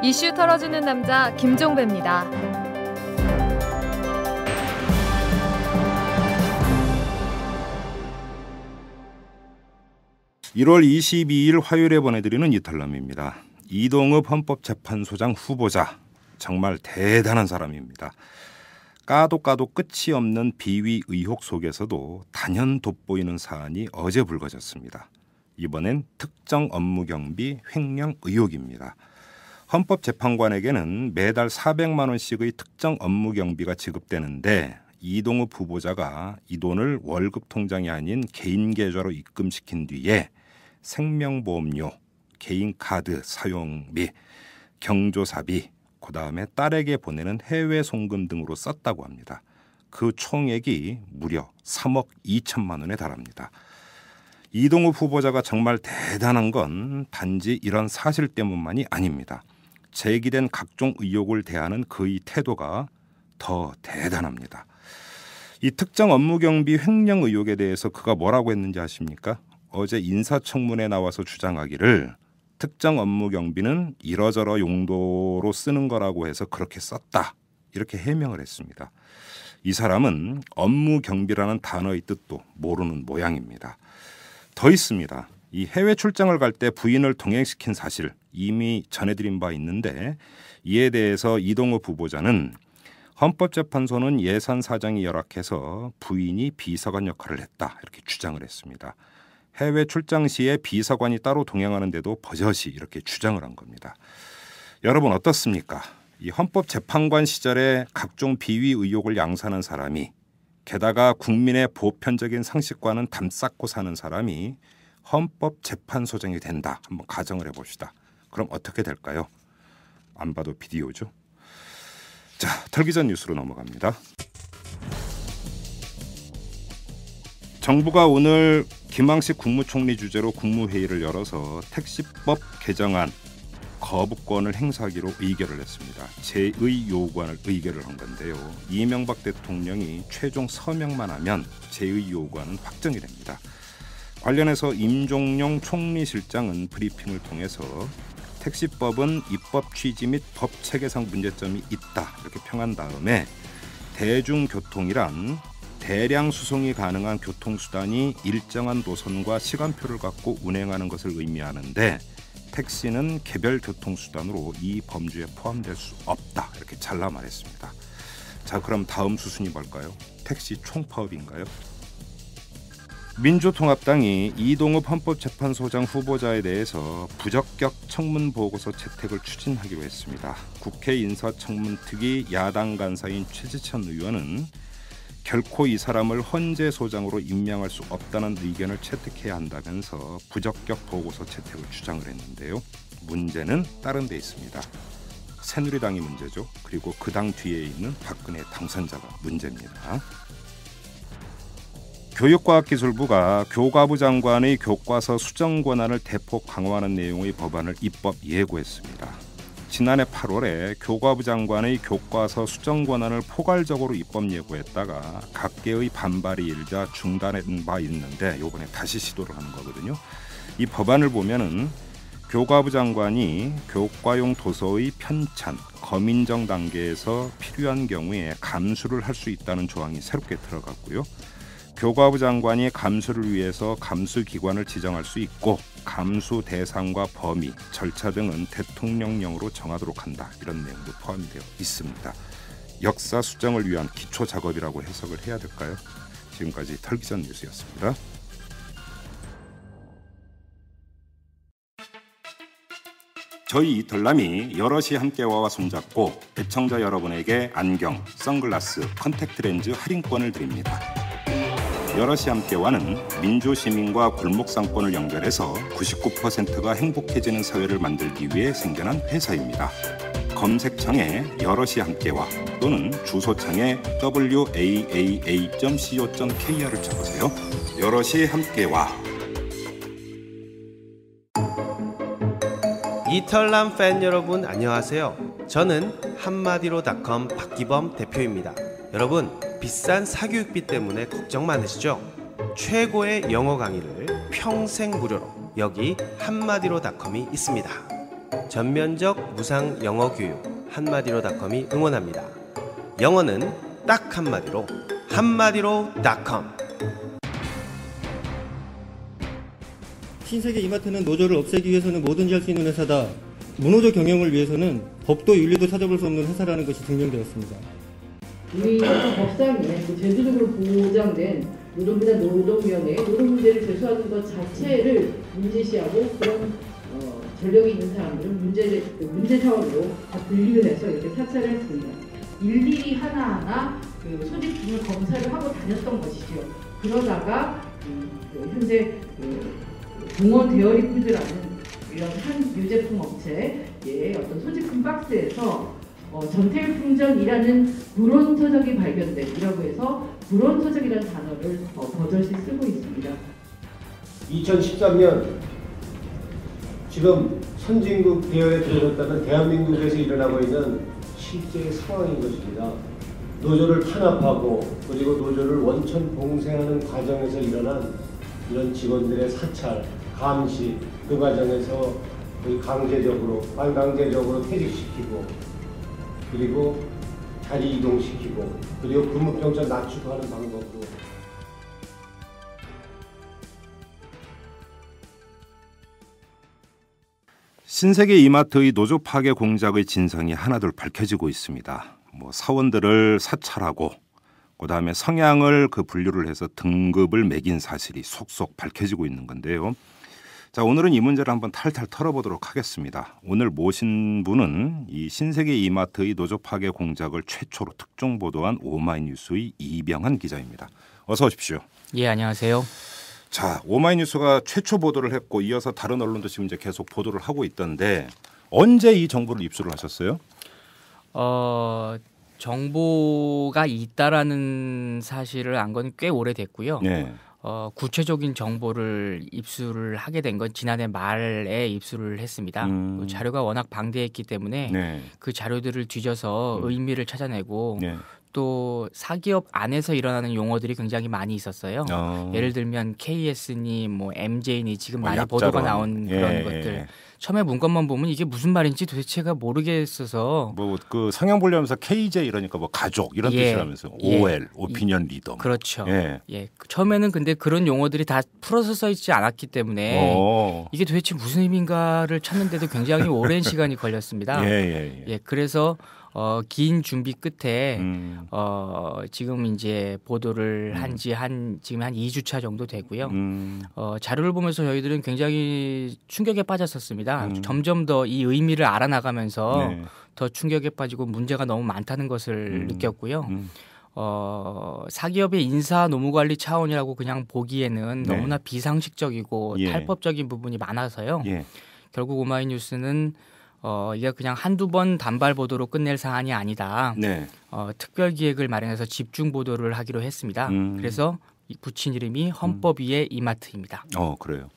이슈 털어주는 남자 김종배입니다. 1월 22일 화요일에 보내드리는 이탈남입니다. 이동읍 헌법재판소장 후보자, 정말 대단한 사람입니다. 까도 끝이 없는 비위 의혹 속에서도 단연 돋보이는 사안이 어제 불거졌습니다. 이번엔 특정 업무 경비 횡령 의혹입니다. 헌법재판관에게는 매달 400만 원씩의 특정 업무 경비가 지급되는데 이동읍 후보자가 이 돈을 월급 통장이 아닌 개인 계좌로 입금시킨 뒤에 생명보험료, 개인카드 사용비, 경조사비, 그다음에 딸에게 보내는 해외 송금 등으로 썼다고 합니다. 그 총액이 무려 3억 2천만 원에 달합니다. 이동읍 후보자가 정말 대단한 건 단지 이런 사실 때문만이 아닙니다. 제기된 각종 의혹을 대하는 그의 태도가 더 대단합니다. 이 특정 업무 경비 횡령 의혹에 대해서 그가 뭐라고 했는지 아십니까? 어제 인사청문회에 나와서 주장하기를 특정 업무 경비는 이러저러 용도로 쓰는 거라고 해서 그렇게 썼다, 이렇게 해명을 했습니다. 이 사람은 업무 경비라는 단어의 뜻도 모르는 모양입니다. 더 있습니다. 이 해외 출장을 갈 때 부인을 동행시킨 사실 이미 전해드린 바 있는데, 이에 대해서 이동읍 후보자는 헌법재판소는 예산 사정이 열악해서 부인이 비서관 역할을 했다, 이렇게 주장을 했습니다. 해외 출장 시에 비서관이 따로 동행하는데도 버젓이 이렇게 주장을 한 겁니다. 여러분 어떻습니까? 이 헌법재판관 시절에 각종 비위 의혹을 양산한 사람이, 게다가 국민의 보편적인 상식과는 담쌓고 사는 사람이 헌법재판소장이 된다. 한번 가정을 해봅시다. 그럼 어떻게 될까요? 안 봐도 비디오죠. 자, 털기전 뉴스로 넘어갑니다. 정부가 오늘 김황식 국무총리 주재로 국무회의를 열어서 택시법 개정안 거부권을 행사하기로 의결을 했습니다. 제의 요구안을 의결을 한 건데요. 이명박 대통령이 최종 서명만 하면 제의 요구안은 확정이 됩니다. 관련해서 임종용 총리실장은 브리핑을 통해서 택시법은 입법 취지 및 법 체계상 문제점이 있다, 이렇게 평한 다음에 대중교통이란 대량 수송이 가능한 교통수단이 일정한 노선과 시간표를 갖고 운행하는 것을 의미하는데 택시는 개별 교통수단으로 이 범주에 포함될 수 없다, 이렇게 잘라 말했습니다. 자, 그럼 다음 수순이 뭘까요? 택시 총파업인가요? 민주통합당이 이동읍 헌법재판소장 후보자에 대해서 부적격 청문 보고서 채택을 추진하기로 했습니다. 국회 인사청문특위 야당 간사인 최지천 의원은 결코 이 사람을 헌재 소장으로 임명할 수 없다는 의견을 채택해야 한다면서 부적격 보고서 채택을 주장을 했는데요. 문제는 다른 데 있습니다. 새누리당이 문제죠. 그리고 그 당 뒤에 있는 박근혜 당선자가 문제입니다. 교육과학기술부가 교과부 장관의 교과서 수정 권한을 대폭 강화하는 내용의 법안을 입법 예고했습니다. 지난해 8월에 교과부 장관의 교과서 수정 권한을 포괄적으로 입법 예고했다가 각계의 반발이 일자 중단한 바 있는데 이번에 다시 시도를 하는 거거든요. 이 법안을 보면은 교과부 장관이 교과용 도서의 편찬, 검인정 단계에서 필요한 경우에 감수를 할 수 있다는 조항이 새롭게 들어갔고요. 교과부 장관이 감수를 위해서 감수기관을 지정할 수 있고 감수 대상과 범위, 절차 등은 대통령령으로 정하도록 한다, 이런 내용도 포함이 되어 있습니다. 역사 수정을 위한 기초 작업이라고 해석을 해야 될까요? 지금까지 털기전 뉴스였습니다. 저희 이털남이 여럿이 함께와 손잡고 애청자 여러분에게 안경, 선글라스, 컨택트렌즈 할인권을 드립니다. 여럿이 함께와는 민주시민과 골목상권을 연결해서 99%가 행복해지는 사회를 만들기 위해 생겨난 회사입니다. 검색창에 여럿이 함께와 또는 주소창에 waaa.co.kr을 쳐보세요. 여럿이 함께와. 이털남 팬 여러분 안녕하세요. 저는 한마디로닷컴 박기범 대표입니다. 여러분, 비싼 사교육비 때문에 걱정 많으시죠? 최고의 영어 강의를 평생 무료로 여기 한마디로닷컴이 있습니다. 전면적 무상 영어 교육 한마디로닷컴이 응원합니다. 영어는 딱 한마디로 한마디로닷컴. 신세계 이마트는 노조를 없애기 위해서는 뭐든지 할 수 있는 회사다. 무노조 경영을 위해서는 법도 윤리도 찾아볼 수 없는 회사라는 것이 증명되었습니다. 우리 법상에 제도적으로 보장된 노동부나 노동위원회에 노동 문제를 제소하는 것 자체를 문제시하고 그런 전력이 있는 사람들은 문제 사원으로 다 분리를 해서 이렇게 사찰을 했습니다. 일일이 하나하나 소지품을 검사를 하고 다녔던 것이죠. 그러다가 현재 동원 데어리푸드라는 이런 한 유제품 업체의 어떤 소지품 박스에서 전태일풍전이라는 불온터적이 발견된이라고 해서 불온터적이라는 단어를 버젓이 쓰고 있습니다. 2013년 지금 선진국 계열에 들어섰다는 대한민국에서 일어나고 있는 실제 상황인 것입니다. 노조를 탄압하고 그리고 노조를 원천 봉쇄하는 과정에서 일어난 이런 직원들의 사찰, 감시 그 과정에서 거의 강제적으로 반강제적으로 퇴직시키고 그리고 자리 이동시키고 그리고 근무평가 낮추고 하는 방법으로 신세계 이마트의 노조 파괴 공작의 진상이 하나둘 밝혀지고 있습니다. 사원들을 사찰하고 그다음에 성향을 분류를 해서 등급을 매긴 사실이 속속 밝혀지고 있는 건데요. 자, 오늘은 이 문제를 한번 탈탈 털어보도록 하겠습니다. 오늘 모신 분은 이 신세계 이마트의 노조 파괴 공작을 최초로 특종 보도한 오마이뉴스의 이병한 기자입니다. 어서 오십시오. 예, 안녕하세요. 자, 오마이뉴스가 최초 보도를 했고 이어서 다른 언론도 지금 이제 계속 보도를 하고 있던데 언제 이 정보를 입수를 하셨어요? 정보가 있다라는 사실을 안 건 꽤 오래됐고요. 네. 구체적인 정보를 입수를 하게 된 건 지난해 말에 입수를 했습니다. 자료가 워낙 방대했기 때문에 네. 그 자료들을 뒤져서 의미를 찾아내고 네. 또 사기업 안에서 일어나는 용어들이 굉장히 많이 있었어요. 예를 들면 KS니 MJ니 지금 많이 보도가 나온 그런 것들. 처음에 문건만 보면 이게 무슨 말인지 도대체가 모르겠어서 그 성형 보려면서 KJ 이러니까 가족 이런 뜻이라면서 OL 오피니언 리더. 그렇죠. 예. 처음에는 근데 그런 용어들이 다 풀어서 써 있지 않았기 때문에 이게 도대체 무슨 의미인가를 찾는데도 굉장히 오랜 시간이 걸렸습니다. 그래서 긴 준비 끝에 지금 이제 보도를 한 지 지금 한 2주차 정도 되고요. 자료를 보면서 저희들은 굉장히 충격에 빠졌었습니다. 점점 더 이 의미를 알아나가면서 더 충격에 빠지고 문제가 너무 많다는 것을 느꼈고요. 사기업의 인사 노무관리 차원이라고 그냥 보기에는 너무나 비상식적이고 탈법적인 부분이 많아서요. 결국 오마이뉴스는 이게 그냥 한두 번 단발 보도로 끝낼 사안이 아니다. 특별 기획을 마련해서 집중 보도를 하기로 했습니다. 그래서 붙인 이름이 헌법 위의 이마트입니다. 그래요.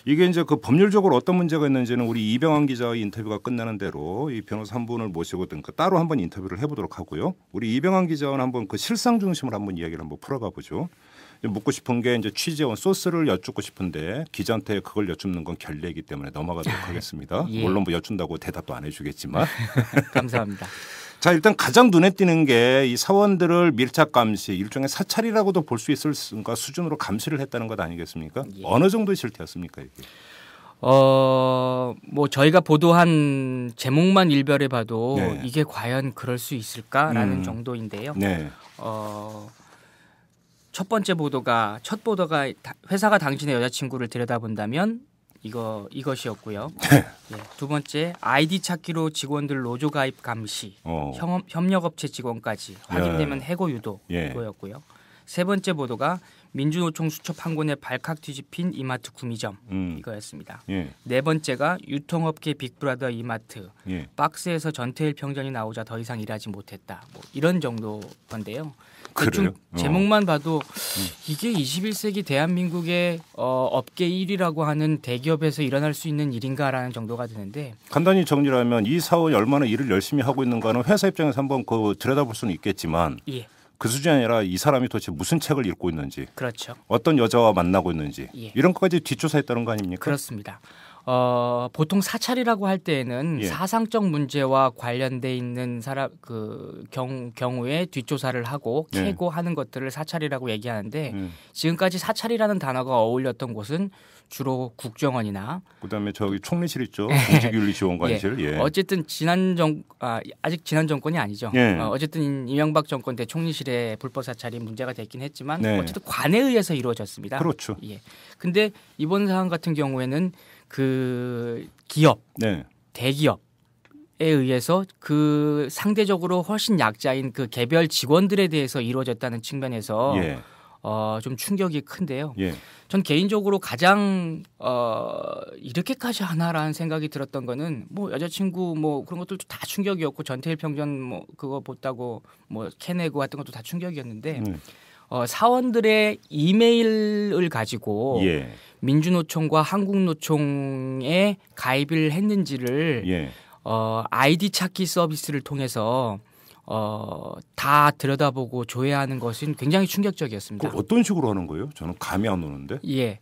이게 이제 법률적으로 어떤 문제가 있는지는 우리 이병환 기자의 인터뷰가 끝나는 대로 이 변호사 한 분을 모시고 따로 한번 인터뷰를 해보도록 하고요. 우리 이병환 기자는 한번 실상 중심으로 한번 이야기를 한번 풀어가 보죠. 묻고 싶은 게 이제 취재원 소스를 여쭙고 싶은데 기자한테 그걸 여쭙는 건 결례이기 때문에 넘어가도록 하겠습니다. 물론 여쭌다고 대답도 안 해주겠지만. 감사합니다. 자, 일단 가장 눈에 띄는 게 이 사원들을 밀착 감시, 일종의 사찰이라고도 볼 수 있을 수준으로 감시를 했다는 것 아니겠습니까? 어느 정도의 실태였습니까, 이게? 저희가 보도한 제목만 일별해 봐도 이게 과연 그럴 수 있을까라는 정도인데요. 첫 보도가 회사가 당신의 여자친구를 들여다본다면 이것이었고요. 두 번째, 아이디 찾기로 직원들 노조 가입 감시, 협력업체 직원까지 확인되면 해고 유도 이거였고요. 세 번째 보도가 민주노총 수첩 한 권에 발칵 뒤집힌 이마트 구미점 이거였습니다. 네 번째가 유통업계 빅브라더 이마트 박스에서 전태일 평전이 나오자 더 이상 일하지 못했다. 이런 정도 건데요. 대충 제목만 봐도 이게 21세기 대한민국의 업계 1위라고 하는 대기업에서 일어날 수 있는 일인가라는 정도가 드는데 간단히 정리를 하면 이 사원이 얼마나 일을 열심히 하고 있는가는 회사 입장에서 한번 들여다볼 수는 있겠지만 그 수준이 아니라 이 사람이 도대체 무슨 책을 읽고 있는지 그렇죠. 어떤 여자와 만나고 있는지 이런 것까지 뒷조사했다는 거 아닙니까? 그렇습니다. 보통 사찰이라고 할 때에는 예. 사상적 문제와 관련돼 있는 사람 경우에 뒷조사를 하고 캐고 하는 것들을 사찰이라고 얘기하는데 지금까지 사찰이라는 단어가 어울렸던 곳은 주로 국정원이나 그다음에 저기 총리실 있죠. 공직윤리지원관실. 예. 예. 어쨌든 아직 지난 정권이 아니죠. 예. 어쨌든 이명박 정권 때 총리실의 불법 사찰이 문제가 됐긴 했지만 네. 어쨌든 관에 의해서 이루어졌습니다. 그렇죠. 예. 근데 이번 사안 같은 경우에는 그 기업, 네. 대기업에 의해서 그 상대적으로 훨씬 약자인 그 개별 직원들에 대해서 이루어졌다는 측면에서 예. 좀 충격이 큰데요. 예. 전 개인적으로 가장 이렇게까지 하나라는 생각이 들었던 거는 뭐 여자친구 뭐 그런 것들도 다 충격이었고 전태일 평전 뭐 그거 봤다고 뭐 캐내고 했던 것도 다 충격이었는데 사원들의 이메일을 가지고 예. 민주노총과 한국노총에 가입을 했는지를 예. 아이디 찾기 서비스를 통해서 다 들여다보고 조회하는 것은 굉장히 충격적이었습니다. 그 어떤 식으로 하는 거예요? 저는 감이 안 오는데. 예.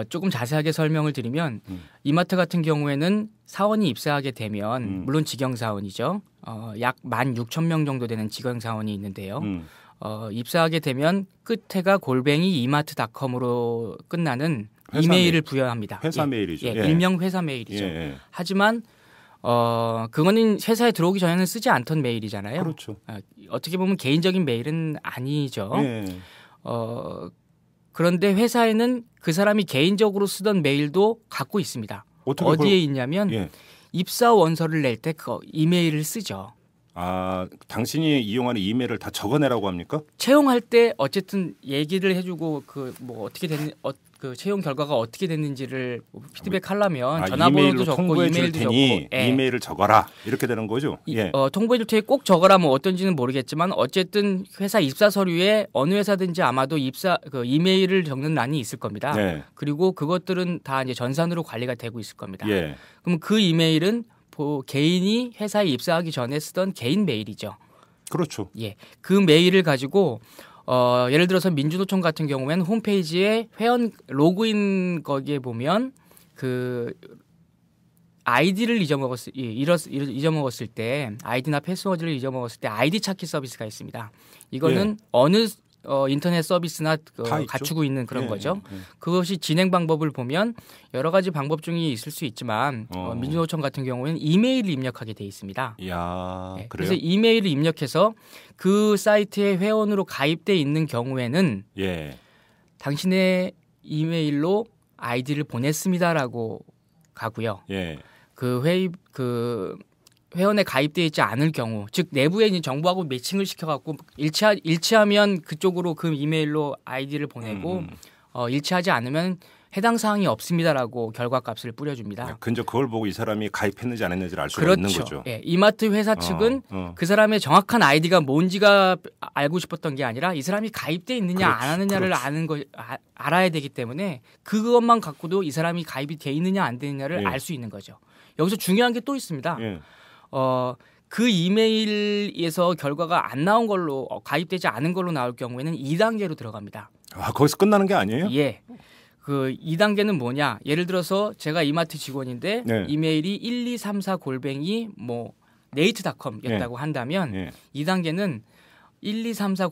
조금 자세하게 설명을 드리면 이마트 같은 경우에는 사원이 입사하게 되면 물론 직영사원이죠. 약 16,000명 정도 되는 직영사원이 있는데요. 입사하게 되면 끝에가 @이마트닷컴으로 끝나는 이메일을 부여합니다. 회사 메일이죠. 예, 일명 회사 메일이죠. 예. 하지만 그거는 회사에 들어오기 전에는 쓰지 않던 메일이잖아요. 그렇죠. 어떻게 보면 개인적인 메일은 아니죠. 예. 그런데 회사에는 그 사람이 개인적으로 쓰던 메일도 갖고 있습니다. 어디에 있냐면 예. 입사 원서를 낼 때 그 이메일을 쓰죠. 당신이 이용하는 이메일을 다 적어내라고 합니까? 채용할 때 어쨌든 얘기를 해주고 그 뭐 어떻게 됐는 그 채용 결과가 어떻게 됐는지를 피드백하려면 전화번호도 적고 이메일도 적고 이메일을 적어라 이렇게 되는 거죠. 예. 통보해줄 테니 꼭 적어라 뭐 어떤지는 모르겠지만 어쨌든 회사 입사 서류에 어느 회사든지 아마도 그 이메일을 적는 란이 있을 겁니다. 예. 그리고 그것들은 다 이제 전산으로 관리가 되고 있을 겁니다. 예. 그럼 그 이메일은 개인이 회사에 입사하기 전에 쓰던 개인 메일이죠. 그렇죠. 예, 그 메일을 가지고 예를 들어서 민주노총 같은 경우에는 홈페이지에 회원 로그인 거기에 보면 그 아이디를 잊어먹었을 때 아이디나 패스워드를 잊어먹었을 때 아이디 찾기 서비스가 있습니다. 이거는 어느 인터넷 서비스나 갖추고 있는 그런 거죠. 그것이 진행 방법을 보면 여러 가지 방법 중에 있을 수 있지만 민주노총 같은 경우에는 이메일을 입력하게 돼 있습니다. 이야, 그래요? 그래서 이메일을 입력해서 그 사이트에 회원으로 가입돼 있는 경우에는 당신의 이메일로 아이디를 보냈습니다라고 가고요. 그 회원에 가입되어 있지 않을 경우, 즉 내부에 있는 정보하고 매칭을 시켜갖고 일치하면 그쪽으로 그 이메일로 아이디를 보내고 일치하지 않으면 해당 사항이 없습니다라고 결과값을 뿌려줍니다. 근데 그걸 보고 이 사람이 가입했는지 안 했는지를 알 수가 있는 거죠. 예, 이마트 회사 측은 그 사람의 정확한 아이디가 뭔지가 알고 싶었던 게 아니라 이 사람이 가입돼 있느냐 안 하느냐를 알아야 되기 때문에 그것만 갖고도 이 사람이 가입이 돼 있느냐 안 되느냐를 알 수 있는 거죠. 여기서 중요한 게 또 있습니다. 그 이메일에서 결과가 안 나온 걸로 가입되지 않은 걸로 나올 경우에는 2단계로 들어갑니다. 거기서 끝나는 게 아니에요? 예. 그 2단계는 뭐냐? 예를 들어서 제가 이마트 직원인데 이메일이 1234 뭐 네이트닷컴이었다고 한다면 2단계는 1234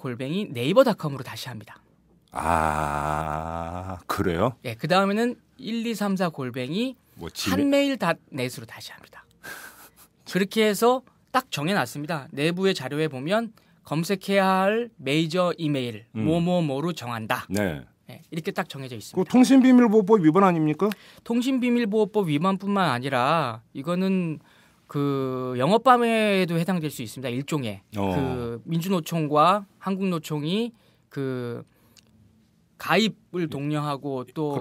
네이버닷컴으로 다시 합니다. 그래요? 예. 그 다음에는 1234 한메일닷넷으로 다시 합니다. 그렇게 해서 딱 정해놨습니다. 내부의 자료에 보면 검색해야 할 메이저 이메일 뭐뭐뭐로 정한다. 이렇게 딱 정해져 있습니다. 그 통신비밀보호법 위반 아닙니까? 통신비밀보호법 위반뿐만 아니라 이거는 그 영업방해에도 해당될 수 있습니다. 일종의 그 민주노총과 한국노총이 그 가입을 독려하고 또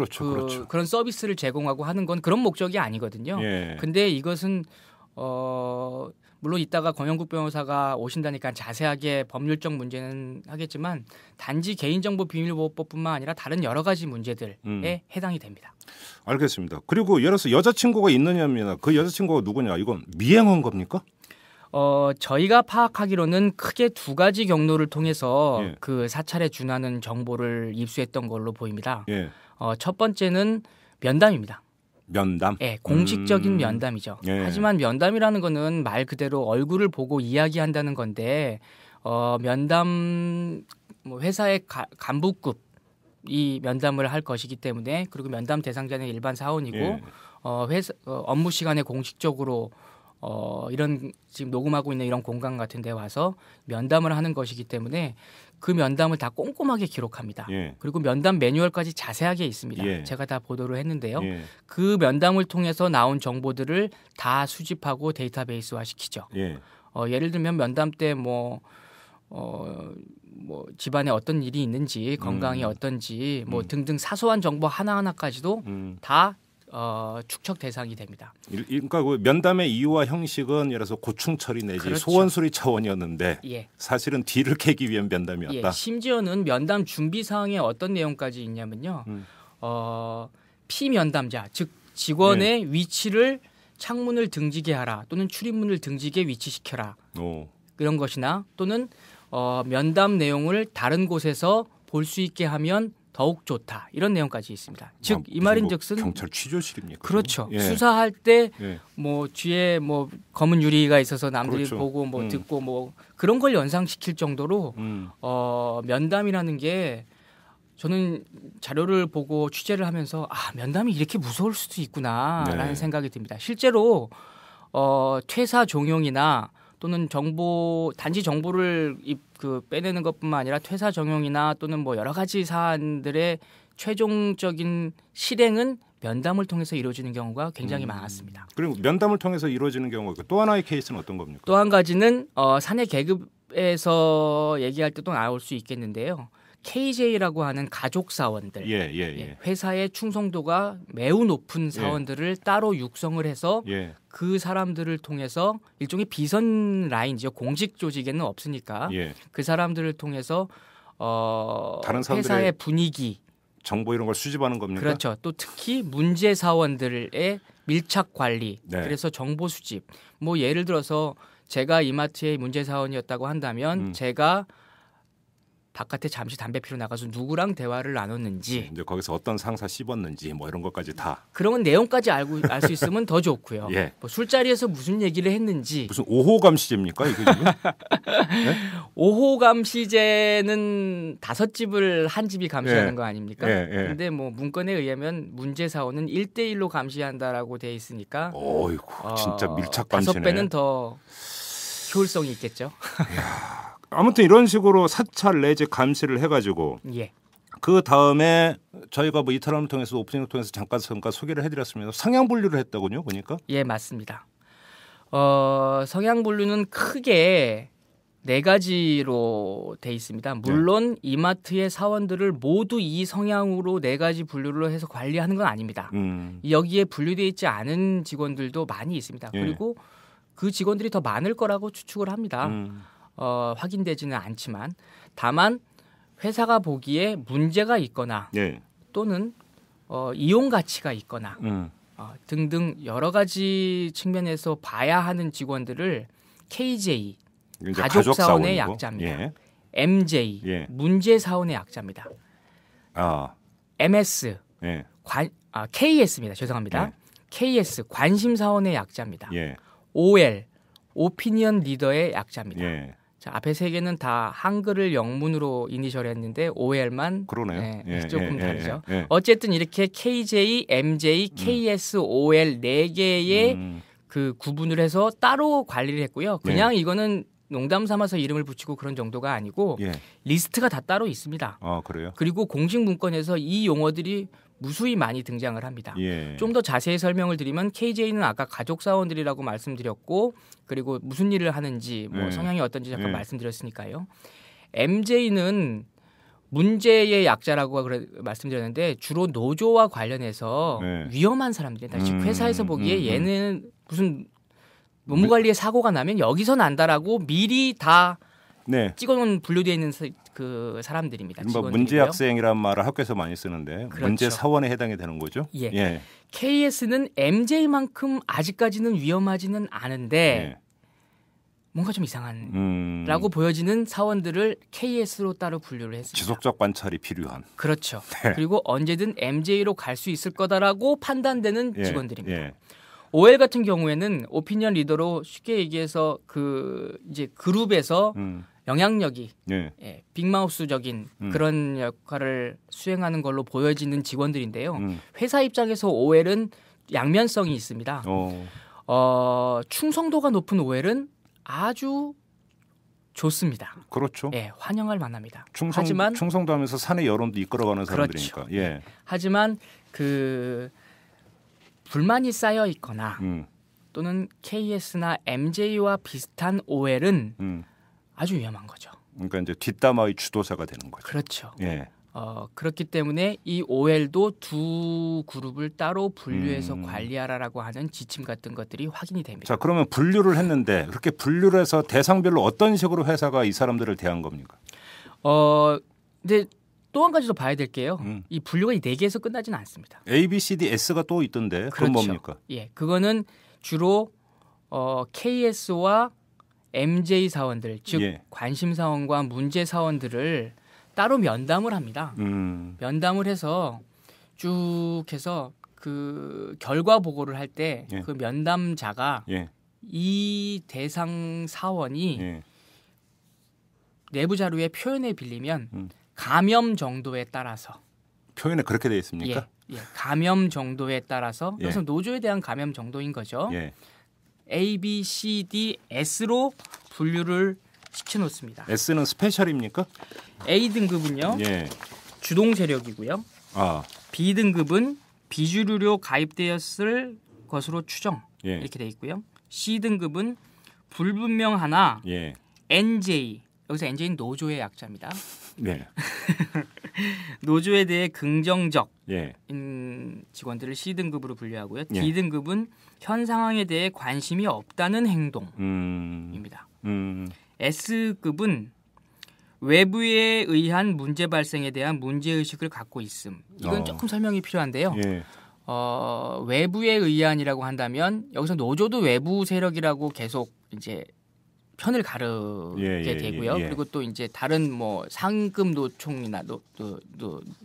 그런 서비스를 제공하고 하는 건 그런 목적이 아니거든요. 근데 이것은 물론 이따가 권영국 변호사가 오신다니까 자세하게 법률적 문제는 하겠지만 단지 개인정보 비밀보호법뿐만 아니라 다른 여러 가지 문제들에 해당이 됩니다. 알겠습니다. 그리고 예를 들어서 여자친구가 있느냐입니다. 그 여자친구가 누구냐? 이건 미행한 겁니까? 저희가 파악하기로는 크게 두 가지 경로를 통해서 그 사찰에 준하는 정보를 입수했던 걸로 보입니다. 첫 번째는 면담입니다. 면담. 예, 공식적인 면담이죠. 예. 하지만 면담이라는 거는 말 그대로 얼굴을 보고 이야기한다는 건데 면담 뭐 회사의 간부급 이 면담을 할 것이기 때문에 그리고 면담 대상자는 일반 사원이고 예. 회사 업무 시간에 공식적으로 이런 지금 녹음하고 있는 이런 공간 같은 데 와서 면담을 하는 것이기 때문에 그 면담을 다 꼼꼼하게 기록합니다. 예. 그리고 면담 매뉴얼까지 자세하게 있습니다. 예. 제가 다 보도를 했는데요. 예. 그 면담을 통해서 나온 정보들을 다 수집하고 데이터베이스화 시키죠. 예. 예를 들면 면담 때 뭐 집안에 어떤 일이 있는지 건강이 어떤지 뭐 등등 사소한 정보 하나하나까지도 다 축척 대상이 됩니다. 그러니까 그 면담의 이유와 형식은 예를 들어서 고충 처리 내지 그렇죠. 소원 수리 차원이었는데 예. 사실은 뒤를 캐기 위한 면담이었다. 예, 심지어는 면담 준비 사항에 어떤 내용까지 있냐면요. 피면담자 즉 직원의 위치를 창문을 등지게 하라 또는 출입문을 등지게 위치시켜라. 이런 것이나 또는 면담 내용을 다른 곳에서 볼 수 있게 하면 더욱 좋다. 이런 내용까지 있습니다. 즉 이 말인즉슨 경찰 취조실입니까? 그렇죠. 예. 수사할 때 예. 뭐 뒤에 뭐 검은 유리가 있어서 남들이 그렇죠. 보고 뭐 듣고 뭐 그런 걸 연상시킬 정도로 면담이라는 게 저는 자료를 보고 취재를 하면서 면담이 이렇게 무서울 수도 있구나라는 생각이 듭니다. 실제로 퇴사 종용이나 또는 단지 정보를 빼내는 것뿐만 아니라 퇴사 정용이나 또는 뭐 여러 가지 사안들의 최종적인 실행은 면담을 통해서 이루어지는 경우가 굉장히 많았습니다. 그리고 면담을 통해서 이루어지는 경우가 또 하나의 케이스는 어떤 겁니까? 또 한 가지는 사내 계급에서 얘기할 때도 나올 수 있겠는데요. KJ라고 하는 가족 사원들, 회사의 충성도가 매우 높은 사원들을 따로 육성을 해서 그 사람들을 통해서 일종의 비선 라인이죠. 공직 조직에는 없으니까 그 사람들을 통해서 다른 회사의 분위기, 정보 이런 걸 수집하는 겁니까? 그렇죠. 또 특히 문제 사원들의 밀착 관리, 그래서 정보 수집. 뭐 예를 들어서 제가 이마트의 문제 사원이었다고 한다면 제가 바깥에 잠시 담배 피러 나가서 누구랑 대화를 나눴는지 이제 거기서 어떤 상사 씹었는지 뭐 이런 것까지 다 그런 내용까지 알 수 있으면 더 좋고요. 뭐 술자리에서 무슨 얘기를 했는지 무슨 5호 감시제입니까 이게 지금? 5호 감시제는 5집을 한 집이 감시하는 거 아닙니까? 근데 뭐 문건에 의하면 문제 사원은 1대1로 감시한다라고 돼 있으니까 어이구 진짜 밀착 감시네. 5배는 더 효율성이 있겠죠. 아무튼 이런 식으로 사찰 내지 감시를 해가지고 그 다음에 저희가 뭐 이탈함을 통해서 오프닝을 통해서 잠깐 소개를 해드렸습니다. 성향 분류를 했다군요, 보니까? 예, 맞습니다. 성향 분류는 크게 4가지로 돼 있습니다. 물론 이마트의 사원들을 모두 이 성향으로 4가지 분류를 해서 관리하는 건 아닙니다. 여기에 분류되어 있지 않은 직원들도 많이 있습니다. 그리고 그 직원들이 더 많을 거라고 추측을 합니다. 확인되지는 않지만 다만 회사가 보기에 문제가 있거나 또는 이용 가치가 있거나 등등 여러 가지 측면에서 봐야 하는 직원들을 KJ 가족 사원의 약자입니다. MJ 문제 사원의 약자입니다. MS KS입니다. 죄송합니다. KS 관심 사원의 약자입니다. OL 오피니언 리더의 약자입니다. 자, 앞에 3개는 다 한글을 영문으로 이니셜했는데 OL만 조금 다르죠. 어쨌든 이렇게 KJ, MJ, KS, OL 4개의 그 구분을 해서 따로 관리를 했고요. 그냥 이거는 농담 삼아서 이름을 붙이고 그런 정도가 아니고 리스트가 다 따로 있습니다. 그래요? 그리고 공식 문건에서 이 용어들이 무수히 많이 등장을 합니다. 좀 더 자세히 설명을 드리면 KJ는 아까 가족 사원들이라고 말씀드렸고 그리고 무슨 일을 하는지 뭐 성향이 어떤지 잠깐 말씀드렸으니까요. MJ는 문제의 약자라고 말씀드렸는데 주로 노조와 관련해서 위험한 사람들이다. 즉 회사에서 보기에 얘는 무슨 업무관리에 사고가 나면 여기서 난다라고 미리 다 찍어놓은 분류되어 있는 그 사람들입니다. 문제 학생이라는 말을 학교에서 많이 쓰는데 문제 사원에 해당이 되는 거죠. KS는 MJ만큼 아직까지는 위험하지는 않은데 뭔가 좀 이상한라고 보여지는 사원들을 KS로 따로 분류를 했습니다. 지속적 관찰이 필요한. 그렇죠. 네. 그리고 언제든 MJ로 갈 수 있을 거다라고 판단되는 예, 직원들입니다. 예. OL 같은 경우에는 오피니언 리더로 쉽게 얘기해서 그 이제 그룹에서 영향력이 예. 예, 빅마우스적인 그런 역할을 수행하는 걸로 보여지는 직원들인데요. 회사 입장에서 OL은 양면성이 있습니다. 충성도가 높은 OL은 아주 좋습니다. 그렇죠. 예, 환영할 만합니다. 충성도 하면서 사내 여론도 이끌어가는 사람들이니까. 그렇죠. 예. 하지만 그 불만이 쌓여 있거나 또는 KS나 MJ와 비슷한 OL은 아주 위험한 거죠. 그러니까 이제 뒷담화의 주도자가 되는 거죠. 그렇죠. 예. 그렇기 때문에 이 OL도 두 그룹을 따로 분류해서 관리하라라고 하는 지침 같은 것들이 확인이 됩니다. 자, 그러면 분류를 했는데 그렇게 분류를 해서 대상별로 어떤 식으로 회사가 이 사람들을 대한 겁니까? 근데 또 한 가지 더 봐야 될 게요. 이 분류가 이 4개에서 끝나지는 않습니다. A, B, C, D, S가 또 있던데 그건 그렇죠. 뭡니까? 예, 그거는 주로 KS와 MJ 사원들, 즉 예. 관심 사원과 문제 사원들을 따로 면담을 합니다. 면담을 해서 쭉 해서 그 결과 보고를 할 때 그 예. 면담자가 예. 이 대상 사원이 예. 내부 자료에 표현에 빌리면 감염 정도에 따라서 표현에 그렇게 되어 있습니까? 예, 감염 정도에 따라서 예. 그래서 노조에 대한 감염 정도인 거죠. 예. A, B, C, D, S로 분류를 시켜놓습니다. S는 스페셜입니까? A 등급은요. 예. 주동 세력이고요. B 등급은 비주류로 가입되었을 것으로 추정 예. 이렇게 돼 있고요. C 등급은 불분명하나 예. NJ 여기서 NJ는 노조의 약자입니다. 네. 노조에 대해 긍정적 예. 직원들을 C 등급으로 분류하고요. 예. D 등급은 현 상황에 대해 관심이 없다는 행동입니다. S급은 외부에 의한 문제 발생에 대한 문제 의식을 갖고 있음. 이건 조금 설명이 필요한데요. 예. 외부에 의한이라고 한다면 여기서 노조도 외부 세력이라고 계속 이제 편을 가르게 되고요. 그리고 또 이제 다른 뭐 상급 노총이나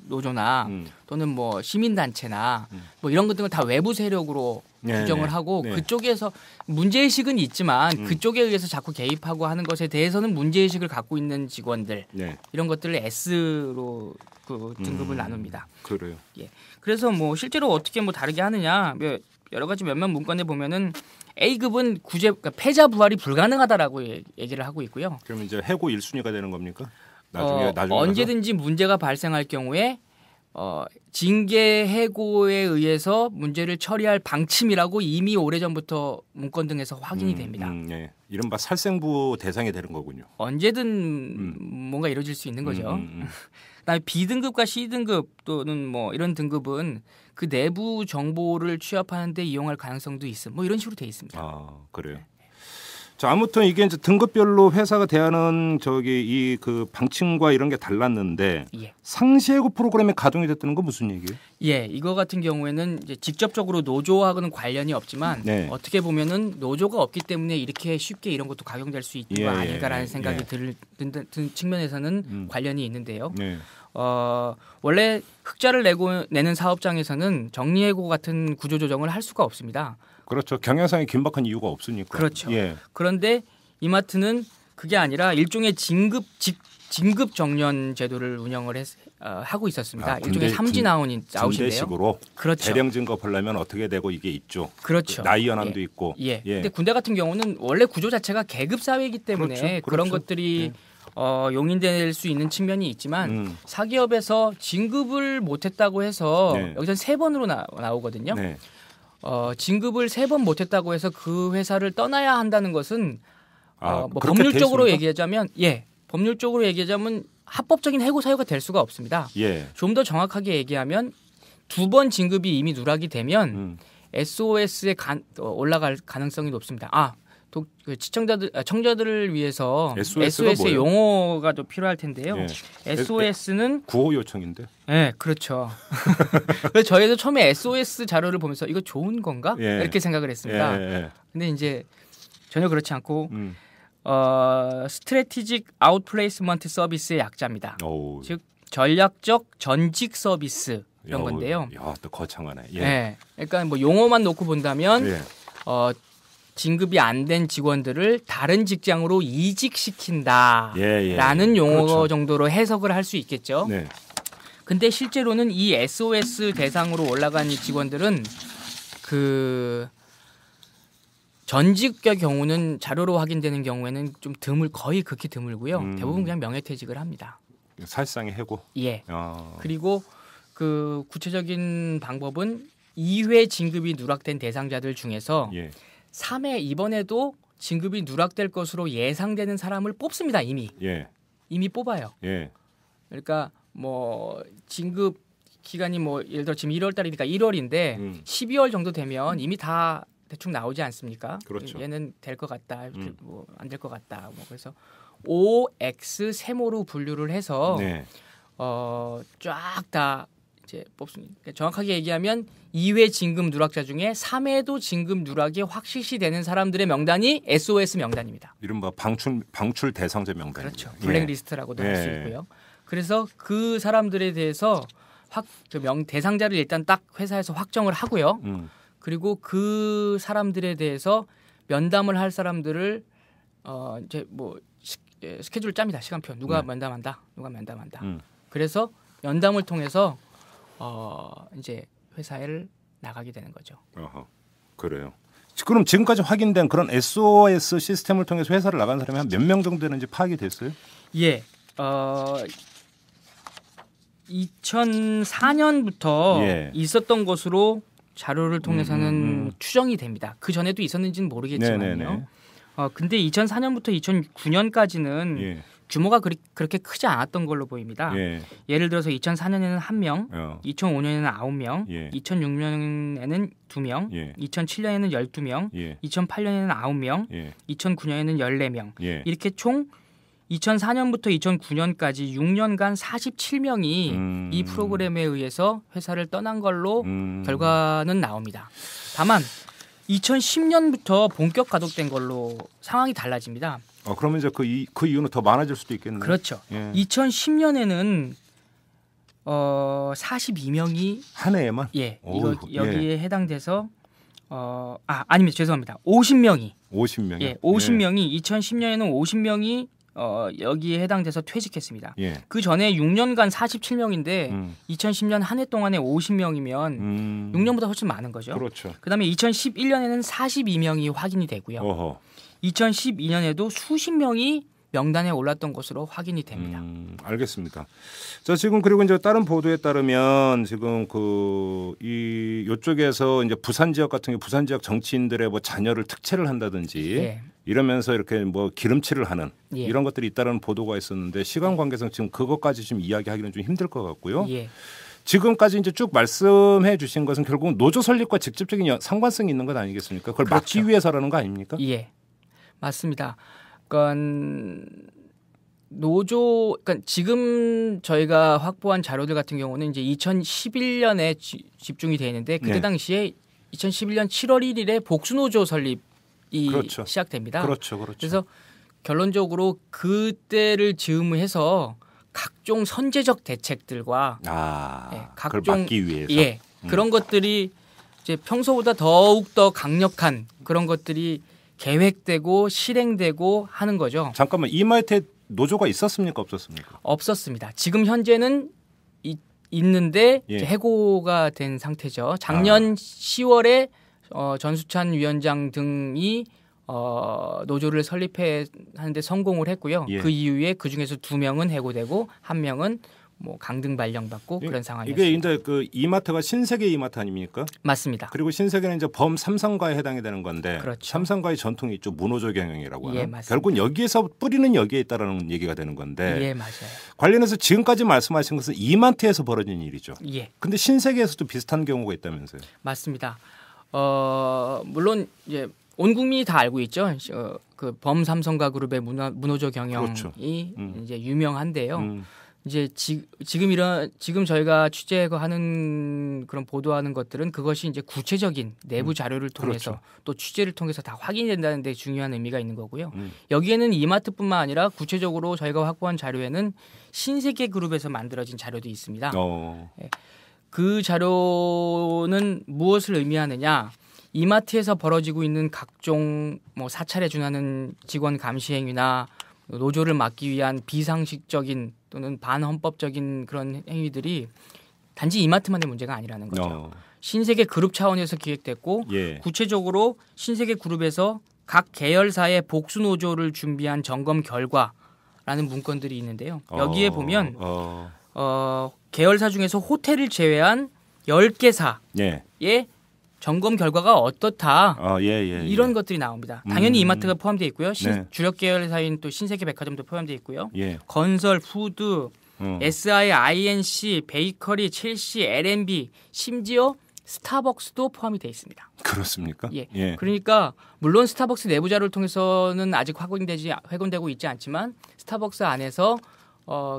노조나 또는 뭐 시민단체나 뭐 이런 것들은 다 외부 세력으로 규정을 하고 그쪽에서 문제의식은 있지만 그쪽에 의해서 자꾸 개입하고 하는 것에 대해서는 문제의식을 갖고 있는 직원들 이런 것들을 S로 그 등급을 나눕니다. 그래요. 예. 그래서 뭐 실제로 어떻게 뭐 다르게 하느냐 여러 가지 몇몇 문건에 보면은 A급은 그러니까 패자 부활이 불가능하다라고 얘기를 하고 있고요. 그럼 이제 해고 1순위가 되는 겁니까? 나중에 언제든지 문제가 발생할 경우에 징계 해고에 의해서 문제를 처리할 방침이라고 이미 오래전부터 문건 등에서 확인이 됩니다. 예. 이른바 살생부 대상이 되는 거군요. 언제든 뭔가 이루어질 수 있는 거죠. 그다음에 B등급과 C등급 또는 뭐 이런 등급은 그 내부 정보를 취합하는 데 이용할 가능성도 있음. 뭐 이런 식으로 돼 있습니다. 그래요. 자, 아무튼 이게 이제 등급별로 회사가 대하는 이 그 방침과 이런 게 달랐는데 상시해고 프로그램이 가동이 됐다는 건 무슨 얘기예요? 예, 이거 같은 경우에는 이제 직접적으로 노조하고는 관련이 없지만 어떻게 보면은 노조가 없기 때문에 이렇게 쉽게 이런 것도 각용될 수 있는 거 아닐까라는 생각이 드는 측면에서는 관련이 있는데요. 원래 흑자를 내는 사업장에서는 정리해고 같은 구조조정을 할 수가 없습니다. 그렇죠. 경영상의 긴박한 이유가 없으니까. 그렇죠. 그런데 이마트는 그게 아니라 일종의 진급 정년 제도를 운영을 하고 있었습니다. 일종의 삼진아웃인데요. 군대식으로 그렇죠. 대량 진급하려면 어떻게 되고 이게 있죠. 그렇죠. 나이 연함도 있고. 근데 군대 같은 경우는 원래 구조 자체가 계급 사회이기 때문에 그런 것들이 용인될 수 있는 측면이 있지만 사기업에서 진급을 못했다고 해서 여기서 3번으로 나오거든요. 진급을 3번 못했다고 해서 그 회사를 떠나야 한다는 것은 뭐 법률적으로 얘기하자면 법률적으로 얘기하자면 합법적인 해고 사유가 될 수가 없습니다. 좀 더 정확하게 얘기하면 2번 진급이 이미 누락이 되면 SOS에 올라갈 가능성이 높습니다. 청자들을 위해서 SOS의 용어가 좀 필요할 텐데요. SOS는 구호 요청인데. 네, 그렇죠. 그래서 저희도 처음에 SOS 자료를 보면서 이거 좋은 건가? 이렇게 생각을 했습니다. 근데 이제 전혀 그렇지 않고 스트래티직 아웃플레이스먼트 서비스의 약자입니다. 오. 즉 전략적 전직 서비스 이런 건데요. 야, 또 거창하네. 예. 네, 그러니까 뭐 용어만 놓고 본다면 예. 진급이 안 된 직원들을 다른 직장으로 이직시킨다라는 예. 용어 그렇죠. 정도로 해석을 할 수 있겠죠. 네. 근데 실제로는 이 SOS 대상으로 올라간 이 직원들은 그 전직의 경우는 자료로 확인되는 경우에는 좀 거의 극히 드물고요. 대부분 그냥 명예퇴직을 합니다. 사실상의 해고. 예. 그리고 그 구체적인 방법은 2회 진급이 누락된 대상자들 중에서 예. 3회 이번에도 진급이 누락될 것으로 예상되는 사람을 뽑습니다. 이미 뽑아요. 예. 그러니까 뭐 진급 기간이 뭐 예를 들어 지금 1월 달이니까 1월인데 12월 정도 되면 이미 다 대충 나오지 않습니까? 그렇죠. 얘는 될 것 같다, 뭐 안 될 것 같다. 뭐 그래서 OX 세모로 분류를 해서 네. 쫙 다 이제 뽑습니다. 그러니까 정확하게 얘기하면 2회 진급 누락자 중에 3회도 진급 누락이 확실시 되는 사람들의 명단이 SOS 명단입니다. 이른바 방출 대상자 명단. 그렇죠. 블랙리스트라고도 할 수 있고요. 그래서 그 사람들에 대해서 대상자를 일단 딱 회사에서 확정을 하고요. 그리고 그 사람들에 대해서 면담을 할 사람들을 이제 뭐 스케줄을 짭니다. 시간표. 누가 면담한다. 누가 면담한다. 그래서 면담을 통해서 이제 회사를 나가게 되는 거죠. 그래요. 그럼 지금까지 확인된 그런 SOS 시스템을 통해서 회사를 나간 사람이 한 몇 명 정도 되는지 파악이 됐어요? 예. 2004년부터 있었던 것으로 자료를 통해서는 추정이 됩니다. 그 전에도 있었는지는 모르겠지만요. 근데 2004년부터 2009년까지는 규모가 그렇게 크지 않았던 걸로 보입니다. 예를 들어서 2004년에는 1명, 2005년에는 9명, 2006년에는 2명, 2007년에는 12명, 2008년에는 9명, 2009년에는 14명. 이렇게 총 2004년부터 2009년까지 6년간 47명이 이 프로그램에 의해서 회사를 떠난 걸로 결과는 나옵니다. 다만 2010년부터 본격 가동된 걸로 상황이 달라집니다. 그러면 이제 그 이유는 더 많아질 수도 있겠네요. 그렇죠. 2010년에는 42명이 한 해에만? 여기에 해당돼서 아닙니다. 죄송합니다. 50명이. 50명이. 50명이 2010년에는 50명이 여기에 해당돼서 퇴직했습니다. 그 전에 6년간 47명인데 2010년 한 해 동안에 50명이면 6년보다 훨씬 많은 거죠. 그렇죠. 그다음에 2011년에는 42명이 확인이 되고요. 2012년에도 수십 명이 명단에 올랐던 것으로 확인이 됩니다. 알겠습니다. 자, 지금 그리고 이제 다른 보도에 따르면 지금 이쪽에서 이제 부산 지역 같은 경우 부산 지역 정치인들의 뭐 자녀를 특채를 한다든지 이러면서 이렇게 뭐 기름칠을 하는 이런 것들이 있다는 보도가 있었는데 시간 관계상 지금 그것까지 좀 이야기하기는 좀 힘들 것 같고요. 지금까지 이제 쭉 말씀해 주신 것은 결국 노조 설립과 직접적인 상관성이 있는 것 아니겠습니까? 그걸 그렇죠. 막기 위해서라는 거 아닙니까? 예, 맞습니다. 그러니까 그러니까 지금 저희가 확보한 자료들 같은 경우는 이제 2011년에 집중이 돼 있는데 그때 당시에 2011년 7월 1일에 복수노조 설립이 시작됩니다. 그렇죠. 그래서 결론적으로 그때를 즈음해서 각종 선제적 대책들과 그걸 막기 위해서 그런 것들이 이제 평소보다 더욱 더 강력한 그런 것들이 계획되고 실행되고 하는 거죠. 잠깐만 이마트에 노조가 있었습니까? 없었습니까? 없었습니다. 지금 현재는 있는데 해고가 된 상태죠. 작년 10월에 전수찬 위원장 등이 노조를 설립하는데 성공을 했고요. 그 이후에 그 중에서 2명은 해고되고 1명은 뭐 강등 발령받고 그런 상황이었습니다. 이게 이제 그 이마트가 신세계 이마트 아닙니까? 맞습니다. 그리고 신세계는 이제 범 삼성가에 해당이 되는 건데 그렇죠. 삼성가의 전통이 있죠. 무노조 경영이라고 하는. 맞습니다. 결국은 여기에서 뿌리는 여기에 있다라는 얘기가 되는 건데. 맞아요. 관련해서 지금까지 말씀하신 것은 이마트에서 벌어진 일이죠. 근데 신세계에서도 비슷한 경우가 있다면서요. 맞습니다. 물론 이제 온 국민이 다 알고 있죠. 그 범 삼성가 그룹의 무노조 경영이 이제 유명한데요. 이제 지금 저희가 취재하는 그런 보도하는 것들은 그것이 이제 구체적인 내부 자료를 통해서 그렇죠. 또 취재를 통해서 다 확인이 된다는 데 중요한 의미가 있는 거고요. 여기에는 이마트뿐만 아니라 구체적으로 저희가 확보한 자료에는 신세계 그룹에서 만들어진 자료도 있습니다. 그 자료는 무엇을 의미하느냐? 이마트에서 벌어지고 있는 각종 뭐 사찰에 준하는 직원 감시 행위나 노조를 막기 위한 비상식적인 또는 반헌법적인 그런 행위들이 단지 이마트만의 문제가 아니라는 거죠. 신세계 그룹 차원에서 기획됐고 예. 구체적으로 신세계 그룹에서 각 계열사의 복수 노조를 준비한 점검 결과라는 문건들이 있는데요. 여기에 보면 계열사 중에서 호텔을 제외한 10개사의 예. 점검 결과가 어떻다. 이런 예. 것들이 나옵니다. 당연히 이마트가 포함되어 있고요. 네. 주력 계열사인 또 신세계 백화점도 포함되어 있고요. 예. 건설, 푸드, SI, INC, 베이커리, 첼시, L&B, 심지어 스타벅스도 포함이 되어 있습니다. 그렇습니까? 예. 그러니까 물론 스타벅스 내부 자료를 통해서는 아직 확인되고 있지 않지만 스타벅스 안에서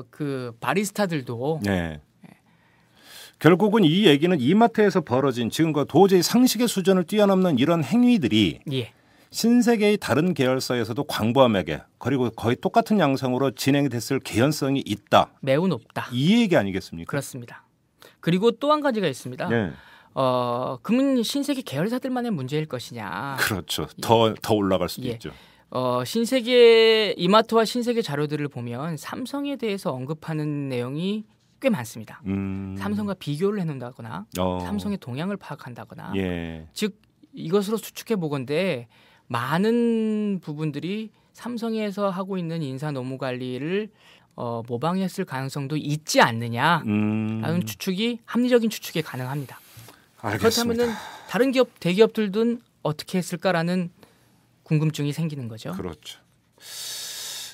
그 바리스타들도 네. 결국은 이 얘기는 이마트에서 벌어진 지금과 도저히 상식의 수준을 뛰어넘는 이런 행위들이 예. 신세계의 다른 계열사에서도 광범위하게 그리고 거의 똑같은 양상으로 진행이 됐을 개연성이 있다. 매우 높다. 이 얘기 아니겠습니까? 그렇습니다. 그리고 또 한 가지가 있습니다. 네. 그러면 신세계 계열사들만의 문제일 것이냐? 그렇죠. 더 올라갈 수도 있죠. 신세계 이마트와 신세계 자료들을 보면 삼성에 대해서 언급하는 내용이 꽤 많습니다. 삼성과 비교를 해놓는다거나 삼성의 동향을 파악한다거나 예. 즉 이것으로 수축해 보건대 많은 부분들이 삼성에서 하고 있는 인사 노무 관리를 모방했을 가능성도 있지 않느냐라는 추측이 합리적인 추측이 가능합니다. 알겠습니다. 그렇다면은 다른 대기업들은 어떻게 했을까라는 궁금증이 생기는 거죠. 그렇죠.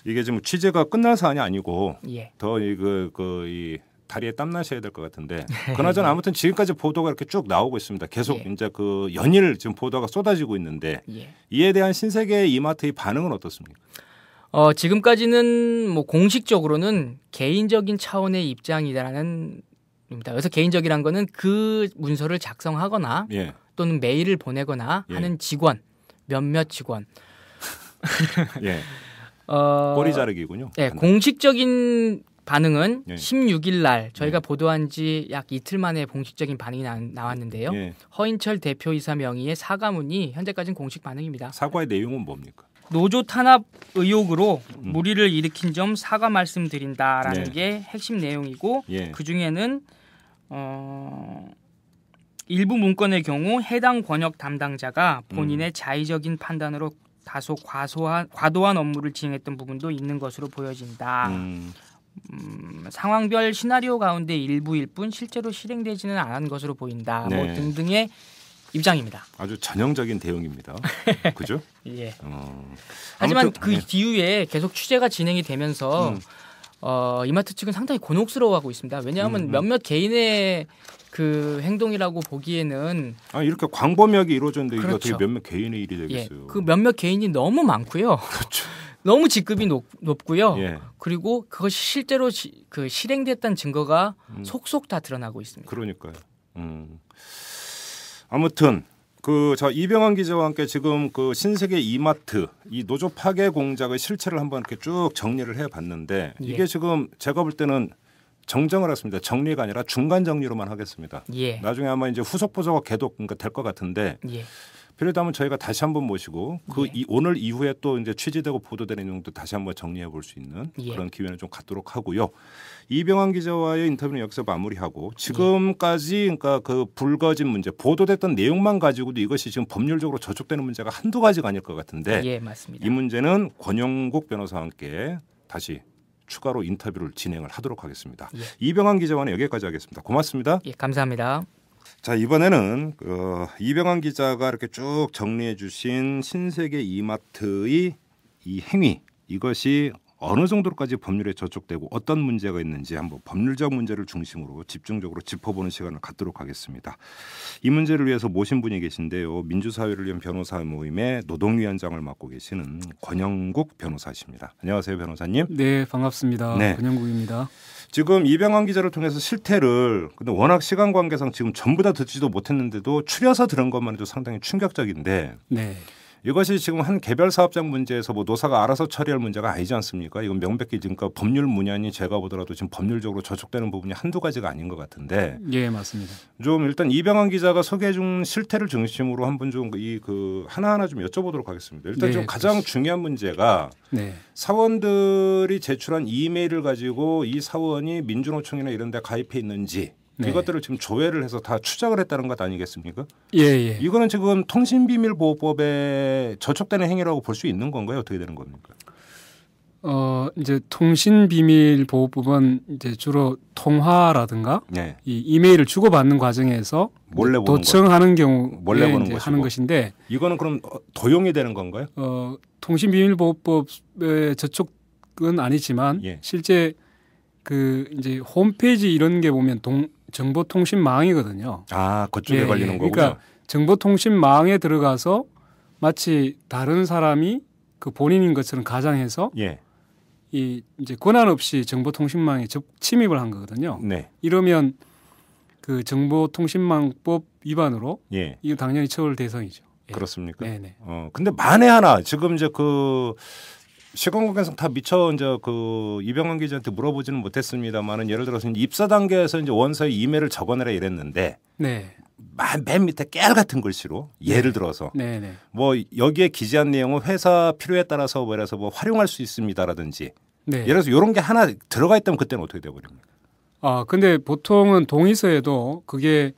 이게 지금 취재가 끝난 사안이 아니고 예. 더 이 다리에 땀 나셔야 될 것 같은데 그나저나 아무튼 지금까지 보도가 이렇게 쭉 나오고 있습니다. 계속 예. 이제 그 연일 지금 보도가 쏟아지고 있는데 이에 대한 신세계 이마트의 반응은 어떻습니까? 지금까지는 뭐 공식적으로는 개인적인 차원의 입장이라는 입니다. 그래서 개인적이란 거는 그 문서를 작성하거나 예. 또는 메일을 보내거나 하는 직원 몇몇 직원. 예. 꼬리 자르기군요. 네, 공식적인 반응은 예. 16일 날 저희가 보도한 지 약 이틀 만에 공식적인 반응이 나왔는데요. 예. 허인철 대표이사 명의의 사과문이 현재까지는 공식 반응입니다. 사과의 내용은 뭡니까? 노조 탄압 의혹으로 물의를 일으킨 점 사과 말씀드린다라는 네. 게 핵심 내용이고 예. 그중에는 일부 문건의 경우 해당 권역 담당자가 본인의 자의적인 판단으로 다소 과도한 업무를 진행했던 부분도 있는 것으로 보여진다. 상황별 시나리오 가운데 일부일 뿐 실제로 실행되지는 않은 것으로 보인다. 네. 뭐 등등의 입장입니다. 아주 전형적인 대응입니다. 그죠? 예. 하지만 아무튼, 그 뒤에 계속 취재가 진행이 되면서 이마트 측은 상당히 곤혹스러워하고 있습니다. 왜냐하면 몇몇 개인의 그 행동이라고 보기에는 이렇게 광범위하게 이루어졌는데 그렇죠. 이게 어떻게 몇몇 개인의 일이 되겠어요? 그 몇몇 개인이 너무 많고요. 그렇죠. 너무 직급이 높고요. 예. 그리고 그것이 실제로 그 실행됐다는 증거가 속속 다 드러나고 있습니다. 그러니까요. 아무튼 저 이병헌 기자와 함께 지금 그 신세계 이마트 이 노조 파괴 공작의 실체를 한번 이렇게 쭉 정리를 해봤는데 이게 지금 제가 볼 때는 정정을 했습니다. 정리가 아니라 중간 정리로만 하겠습니다. 예. 나중에 아마 이제 후속 보도가 계속 될 것 같은데 필요하다면 저희가 다시 한번 모시고 오늘 이후에 또 이제 취재되고 보도되는 내용도 다시 한번 정리해 볼 수 있는 그런 기회는 좀 갖도록 하고요. 이병헌 기자와의 인터뷰는 여기서 마무리하고 지금까지 그러니까 그 불거진 문제 보도됐던 내용만 가지고도 이것이 지금 법률적으로 저촉되는 문제가 한두 가지가 아닐 것 같은데 예, 맞습니다. 이 문제는 권영국 변호사와 함께 다시 추가로 인터뷰를 진행을 하도록 하겠습니다. 이병헌 기자와는 여기까지 하겠습니다. 고맙습니다. 예, 감사합니다. 자, 이번에는 이병헌 기자가 이렇게 쭉 정리해 주신 신세계 이마트의 이 행위 이것이 어느 정도까지 법률에 저촉되고 어떤 문제가 있는지 한번 법률적 문제를 중심으로 집중적으로 짚어보는 시간을 갖도록 하겠습니다. 이 문제를 위해서 모신 분이 계신데요. 민주사회를 위한 변호사 모임의 노동위원장을 맡고 계시는 권영국 변호사십니다. 안녕하세요, 변호사님. 네, 반갑습니다. 네. 권영국입니다. 지금 이병헌 기자를 통해서 실태를 근데 워낙 시간 관계상 지금 전부 다 듣지도 못했는데도 추려서 들은 것만 해도 상당히 충격적인데 네. 이것이 지금 한 개별 사업장 문제에서 뭐 노사가 알아서 처리할 문제가 아니지 않습니까? 이건 명백히 그러니까 법률 문연이 제가 보더라도 지금 법률적으로 저촉되는 부분이 한두 가지가 아닌 것 같은데. 예, 맞습니다. 좀 일단 이병헌 기자가 소개해준 실태를 중심으로 한번 좀 이 그 하나하나 좀 여쭤보도록 하겠습니다. 일단 네, 좀 가장 중요한 문제가 네. 사원들이 제출한 이메일을 가지고 이 사원이 민주노총이나 이런 데 가입해 있는지 네. 이것들을 지금 조회를 해서 다 추적을 했다는 것 아니겠습니까? 예, 예. 이거는 지금 통신비밀보호법에 저촉되는 행위라고 볼 수 있는 건가요? 어떻게 되는 겁니까? 이제 통신비밀보호법은 이제 주로 통화라든가 네. 이 이메일을 주고받는 과정에서 몰래 보는 도청하는 경우에 몰래 보는 이제 것이고. 하는 것인데 이거는 그럼 도용이 되는 건가요? 통신비밀보호법의 저촉은 아니지만 예. 실제 그 이제 홈페이지 이런 게 보면 정보통신망이거든요. 아, 그쪽에 예, 걸리는 예. 거군요. 그러니까 정보통신망에 들어가서 마치 다른 사람이 그 본인인 것처럼 가장해서 예. 이 이제 권한 없이 정보통신망에 침입을 한 거거든요. 네. 이러면 그 정보통신망법 위반으로 예. 이거 당연히 처벌 대상이죠. 예. 그렇습니까? 네네. 근데 만에 하나 지금 이제 그 시간 관계상 다 미처 이제 그 이병헌 기자한테 물어보지는 못했습니다만은 예를 들어서 이제 입사 단계에서 이제 원서에 이메일을 적어내라 이랬는데 네. 맨 밑에 깨알 같은 글씨로 예를 들어서 네네. 뭐 여기에 기재한 내용은 회사 필요에 따라서 그래서 뭐 활용할 수 있습니다라든지 네. 예를 들어서 이런 게 하나 들어가 있다면 그때는 어떻게 돼버립니까? 근데 보통은 동의서에도 그게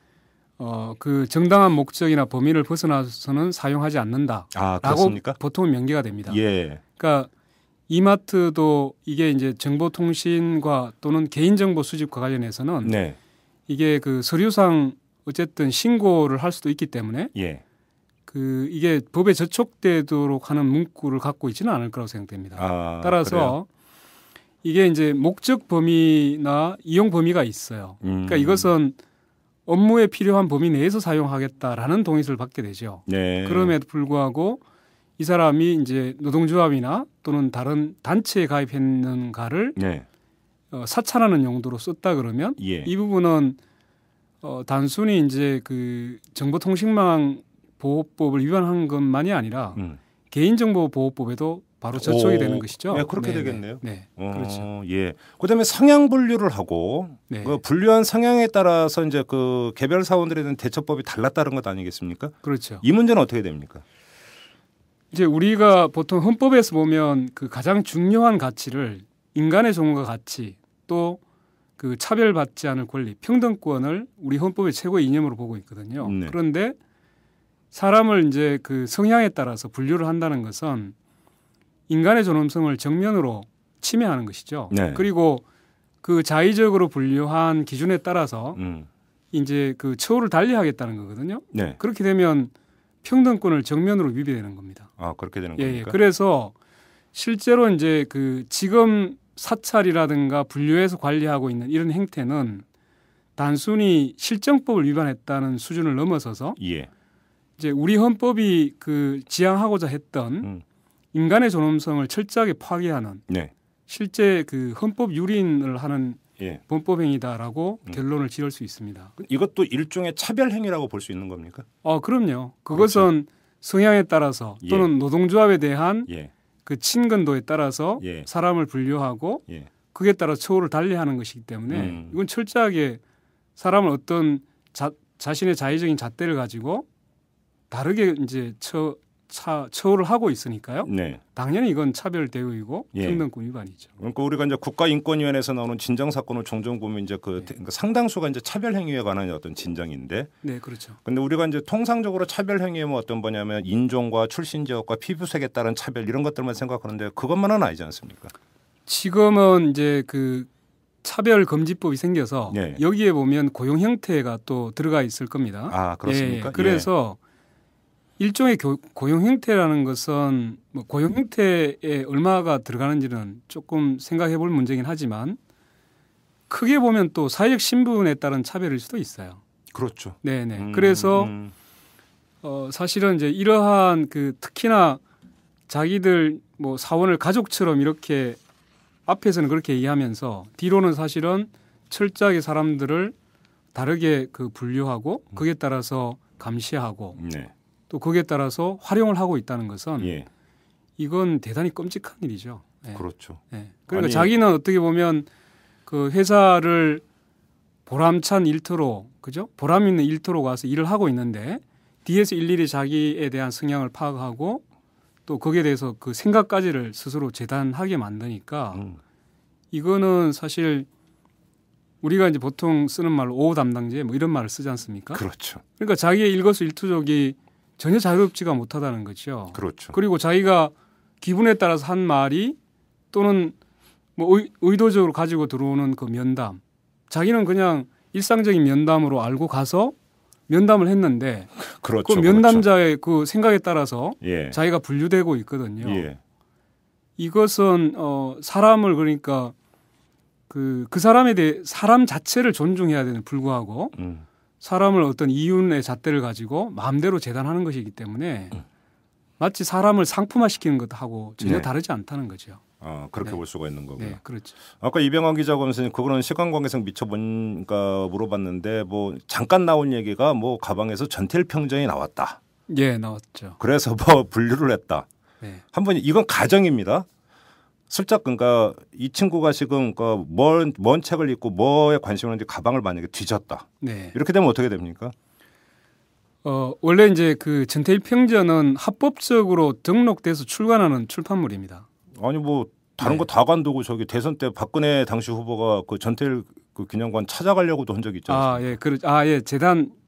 그 정당한 목적이나 범위를 벗어나서는 사용하지 않는다라고 아, 그렇습니까? 보통은 명기가 됩니다. 예. 그러니까 이마트도 이게 이제 정보통신과 또는 개인정보 수집과 관련해서는 네. 이게 그 서류상 어쨌든 신고를 할 수도 있기 때문에 예. 그 이게 법에 저촉되도록 하는 문구를 갖고 있지는 않을 거라고 생각됩니다. 아, 따라서 그래요? 이게 이제 목적 범위나 이용 범위가 있어요. 그러니까 이것은 업무에 필요한 범위 내에서 사용하겠다라는 동의서를 받게 되죠. 네. 그럼에도 불구하고 이 사람이 이제 노동조합이나 또는 다른 단체에 가입했는가를 네. 사찰하는 용도로 썼다 그러면 예. 이 부분은 단순히 이제 그 정보통신망 보호법을 위반한 것만이 아니라 개인정보보호법에도 바로 저촉이 되는 것이죠. 네, 그렇게 네네. 되겠네요. 네, 그렇죠. 예. 그다음에 성향 분류를 하고 네. 그 분류한 성향에 따라서 이제 그 개별 사원들에 대한 대처법이 달랐다는 것 아니겠습니까? 그렇죠. 이 문제는 어떻게 됩니까? 이제 우리가 보통 헌법에서 보면 그 가장 중요한 가치를 인간의 존엄과 가치 또 그 차별받지 않을 권리, 평등권을 우리 헌법의 최고의 이념으로 보고 있거든요. 네. 그런데 사람을 이제 그 성향에 따라서 분류를 한다는 것은 인간의 존엄성을 정면으로 침해하는 것이죠. 네. 그리고 그 자의적으로 분류한 기준에 따라서 이제 그 처우를 달리하겠다는 거거든요. 네. 그렇게 되면 평등권을 정면으로 위배되는 겁니다. 아, 그렇게 되는 예, 겁니까? 그래서 실제로 이제 그 지금 사찰이라든가 분류해서 관리하고 있는 이런 행태는 단순히 실정법을 위반했다는 수준을 넘어서서 예. 이제 우리 헌법이 그 지향하고자 했던 인간의 존엄성을 철저하게 파괴하는 네. 실제 그 헌법 유린을 하는 예. 범법 행위다라고 결론을 지을 수 있습니다. 이것도 일종의 차별 행위라고 볼 수 있는 겁니까? 그럼요. 그것은 성향에 따라서 또는 노동조합에 대한 예. 그 친근도에 따라서 예. 사람을 분류하고 예. 그에 따라 처우를 달리하는 것이기 때문에 이건 철저하게 사람을 어떤 자신의 자의적인 잣대를 가지고 다르게 이제 처우를 하고 있으니까요. 네. 당연히 이건 차별 대우이고 예. 평등권 위반이죠. 그러니까 우리가 이제 국가인권위원회에서 나오는 진정 사건을 종종 보면 이제 그러니까 상당수가 이제 차별 행위에 관한 어떤 진정인데. 네, 그렇죠. 근데 우리가 이제 통상적으로 차별 행위에 뭐 어떤 뭐냐면 인종과 출신 지역과 피부색에 따른 차별 이런 것들만 생각하는데 그것만은 아니지 않습니까? 지금은 이제 그 차별 금지법이 생겨서 네. 여기에 보면 고용 형태가 또 들어가 있을 겁니다. 아, 그렇습니까? 예, 그래서 일종의 고용 형태라는 것은 뭐 고용 형태에 얼마가 들어가는지는 조금 생각해 볼 문제긴 하지만 크게 보면 또 사회적 신분에 따른 차별일 수도 있어요. 그렇죠. 네네. 그래서 사실은 이제 이러한 그 특히나 자기들 뭐 사원을 가족처럼 이렇게 앞에서는 그렇게 얘기하면서 뒤로는 사실은 철저하게 사람들을 다르게 그 분류하고 거기에 따라서 감시하고 네. 또 거기에 따라서 활용을 하고 있다는 것은 예. 이건 대단히 끔찍한 일이죠. 네. 그렇죠. 네. 그러니까 자기는 어떻게 보면 그 회사를 보람찬 일터로 그죠? 보람 있는 일터로 가서 일을 하고 있는데 뒤에서 일일이 자기에 대한 성향을 파악하고 또 거기에 대해서 그 생각까지를 스스로 재단하게 만드니까 이거는 사실 우리가 이제 보통 쓰는 말로 오후 담당제 뭐 이런 말을 쓰지 않습니까? 그렇죠. 그러니까 자기의 일거수일투족이 전혀 자유롭지가 못하다는 거죠. 그렇죠. 그리고 자기가 기분에 따라서 한 말이 또는 뭐 의도적으로 가지고 들어오는 그 면담, 자기는 그냥 일상적인 면담으로 알고 가서 면담을 했는데 그렇죠. 그 면담자의 그 생각에 따라서 예. 자기가 분류되고 있거든요. 예. 이것은 사람을 그러니까 그 사람에 대해 사람 자체를 존중해야 되는 불구하고 사람을 어떤 이윤의 잣대를 가지고 마음대로 재단하는 것이기 때문에 마치 사람을 상품화시키는 것하고 전혀 네. 다르지 않다는 거죠. 그렇게 네. 볼 수가 있는 거고요. 네, 그렇죠. 아까 이병헌 기자가 하면서 그거는 시간 관계상 미쳐본가 물어봤는데 뭐 잠깐 나온 얘기가 뭐 가방에서 전태일 평전이 나왔다. 예, 나왔죠. 그래서 뭐 분류를 했다. 네. 한번 이건 가정입니다. 슬쩍 그러니까 이 친구가 지금 뭔 책을 읽고 뭐에 관심을 하는지 가방을 만약에 뒤졌다. 네. 이렇게 되면 어떻게 됩니까? 원래 이제 그 전태일 평전은 합법적으로 등록돼서 출간하는 출판물입니다. 아니 뭐 다른 네. 거 다 관두고 저기 대선 때 박근혜 당시 후보가 그 전태일 그 기념관 찾아가려고도 한 적이 있지 않습니까? 예,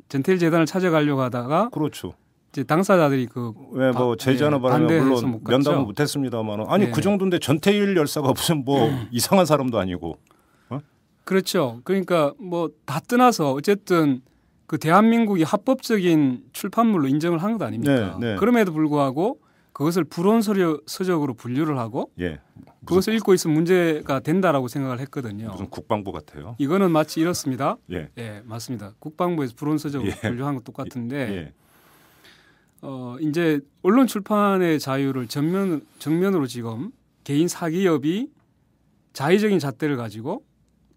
전태일 재단을 찾아가려고 하다가 그렇죠. 이제 당사자들이 왜 뭐 제지하는 바람에 물론 면담은 못했습니다만 아니 네. 그 정도인데 전태일 열사가 무슨 뭐 이상한 사람도 아니고 그렇죠. 그러니까 뭐 다 떠나서 어쨌든 그 대한민국이 합법적인 출판물로 인정을 한 것 아닙니까? 네, 네. 그럼에도 불구하고 그것을 불온서적으로 분류를 하고 예. 그것을 읽고 있으면 문제가 된다라고 생각을 했거든요. 무슨 국방부 같아요. 이거는 마치 이렇습니다. 예. 예, 맞습니다. 국방부에서 불온서적으로 예. 분류한 것 똑같은데 예. 이제 언론 출판의 자유를 정면으로 지금 개인 사기업이 자의적인 잣대를 가지고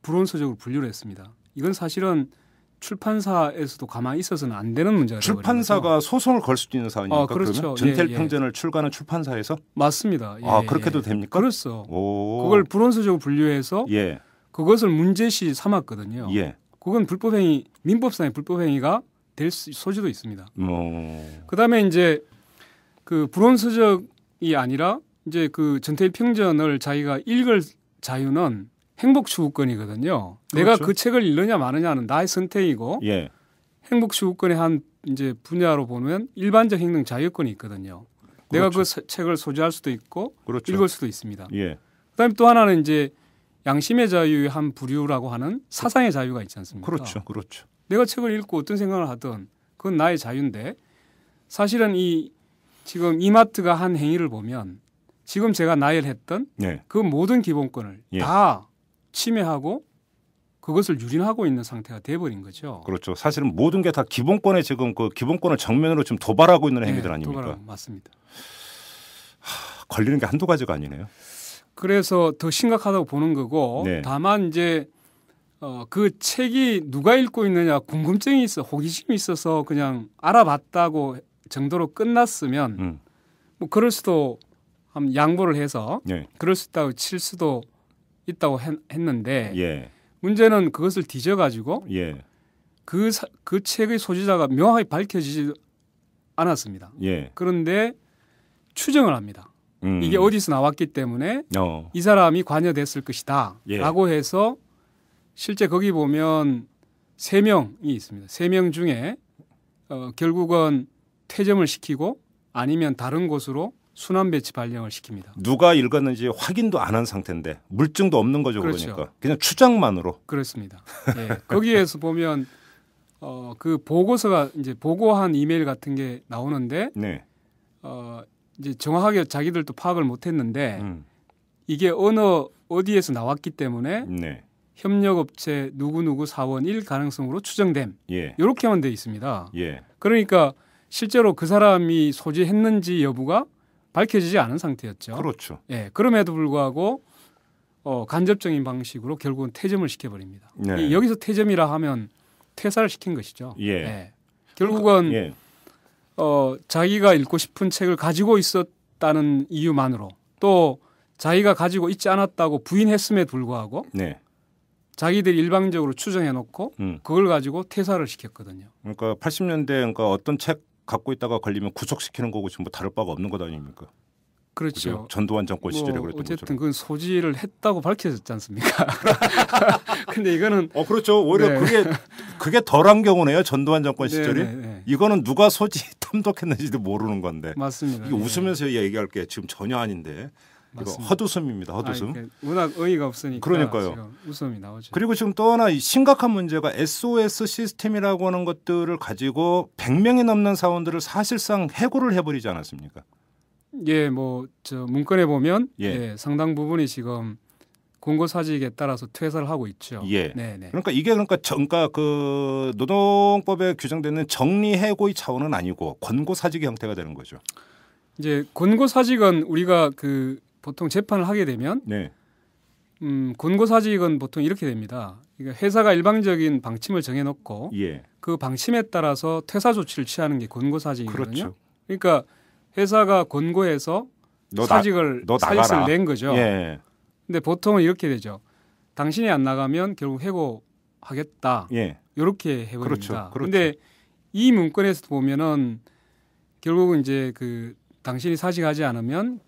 불온서적으로 분류를 했습니다. 이건 사실은 출판사에서도 가만히 있어서는 안 되는 문제가 되거든요. 출판사가 소송을 걸 수도 있는 사안입니까? 그렇죠. 그러면 전태일 예. 평전을 출간한 출판사에서? 맞습니다. 예, 그렇게도 됩니까? 그렇죠. 오. 그걸 불온서적으로 분류해서 예. 그것을 문제시 삼았거든요. 예. 그건 불법행위, 민법상의 불법행위가 될 소지도 있습니다. 뭐. 그다음에 이제 그 불온서적이 아니라 이제 그 전태일 평전을 자기가 읽을 자유는 행복 추구권이거든요. 그렇죠. 내가 그 책을 읽느냐 마느냐는 나의 선택이고 예. 행복 추구권의 한 이제 분야로 보면 일반적 행동 자유권이 있거든요. 그렇죠. 내가 그 책을 소지할 수도 있고 그렇죠. 읽을 수도 있습니다. 예. 그다음에 또 하나는 이제 양심의 자유의 한 부류라고 하는 사상의 자유가 있지 않습니까? 그렇죠. 그렇죠. 내가 책을 읽고 어떤 생각을 하든 그건 나의 자유인데 사실은 이 지금 이마트가 한 행위를 보면 지금 제가 나열했던 예. 그 모든 기본권을 예. 다 침해하고 그것을 유린하고 있는 상태가 돼버린 거죠. 그렇죠. 사실은 모든 게 다 기본권에 지금 그 기본권을 정면으로 지금 도발하고 있는 행위들 아닙니까? 도발하고, 맞습니다. 걸리는 게 한두 가지가 아니네요. 그래서 더 심각하다고 보는 거고 네. 다만 이제 그 책이 누가 읽고 있느냐 궁금증이 있어 호기심이 있어서 그냥 알아봤다고 정도로 끝났으면 뭐 그럴 수도 한번 양보를 해서 예. 그럴 수 있다고 칠 수도 있다고 했는데 예. 문제는 그것을 뒤져가지고 예. 그 책의 소지자가 명확하게 밝혀지지 않았습니다. 예. 그런데 추정을 합니다. 이게 어디서 나왔기 때문에 이 사람이 관여됐을 것이다 예. 라고 해서 실제 거기 보면 3명이 있습니다. 3명 중에 결국은 퇴점을 시키고 아니면 다른 곳으로 순환 배치 발령을 시킵니다. 누가 읽었는지 확인도 안 한 상태인데 물증도 없는 거죠. 그렇죠. 그러니까 그냥 추정만으로. 그렇습니다. 예. 거기에서 보면 그 보고서가 이제 보고한 이메일 같은 게 나오는데 네. 이제 정확하게 자기들도 파악을 못했는데 이게 어디에서 나왔기 때문에 네. 협력업체 누구누구 사원일 가능성으로 추정됨. 예. 이렇게만 돼 있습니다. 예. 그러니까 실제로 그 사람이 소지했는지 여부가 밝혀지지 않은 상태였죠. 그렇죠. 예. 그럼에도 불구하고 간접적인 방식으로 결국은 퇴점을 시켜버립니다. 네. 여기서 퇴점이라 하면 퇴사를 시킨 것이죠. 예. 예. 결국은 예. 자기가 읽고 싶은 책을 가지고 있었다는 이유만으로 또 자기가 가지고 있지 않았다고 부인했음에 불구하고 네. 자기들이 일방적으로 추정해놓고 그걸 가지고 퇴사를 시켰거든요. 그러니까 80년대 그러니까 어떤 책 갖고 있다가 걸리면 구속시키는 거고 지금 뭐 다를 바가 없는 것 아닙니까? 그렇죠. 전두환 정권 시절에 그랬던 어쨌든 것처럼. 그건 소지를 했다고 밝혀졌지 않습니까? 근데 이거는 그렇죠. 오히려 네. 그게 덜한 경우네요. 전두환 정권 시절이. 네. 이거는 누가 소지 탐독했는지도 모르는 건데. 맞습니다. 이게 웃으면서 얘기할 게 지금 전혀 아닌데. 이거 헛웃음입니다. 헛웃음. 워낙 어이가 없으니까 그러니까요. 지금 웃음이 나오죠. 그리고 지금 또 하나 심각한 문제가 SOS 시스템이라고 하는 것들을 가지고 100명이 넘는 사원들을 사실상 해고를 해버리지 않았습니까? 예, 저 문건에 보면 예. 상당 부분이 지금 공고사직에 따라서 퇴사를 하고 있죠. 예. 네네. 그러니까 이게 그러니까 그 노동법에 규정되는 정리해고의 차원은 아니고 권고사직의 형태가 되는 거죠. 이제 권고사직은 우리가 보통 재판을 하게 되면 네. 권고사직은 보통 이렇게 됩니다. 그러니까 회사가 일방적인 방침을 정해놓고 예. 그 방침에 따라서 퇴사 조치를 취하는 게 권고사직이거든요. 그렇죠. 그러니까 회사가 권고해서 너 사직을 낸 거죠. 예. 근데 보통은 이렇게 되죠. 당신이 안 나가면 결국 해고하겠다. 예. 이렇게 해버립니다. 그렇죠. 그런데 이 문건에서 보면은 결국은 이제 당신이 사직하지 않으면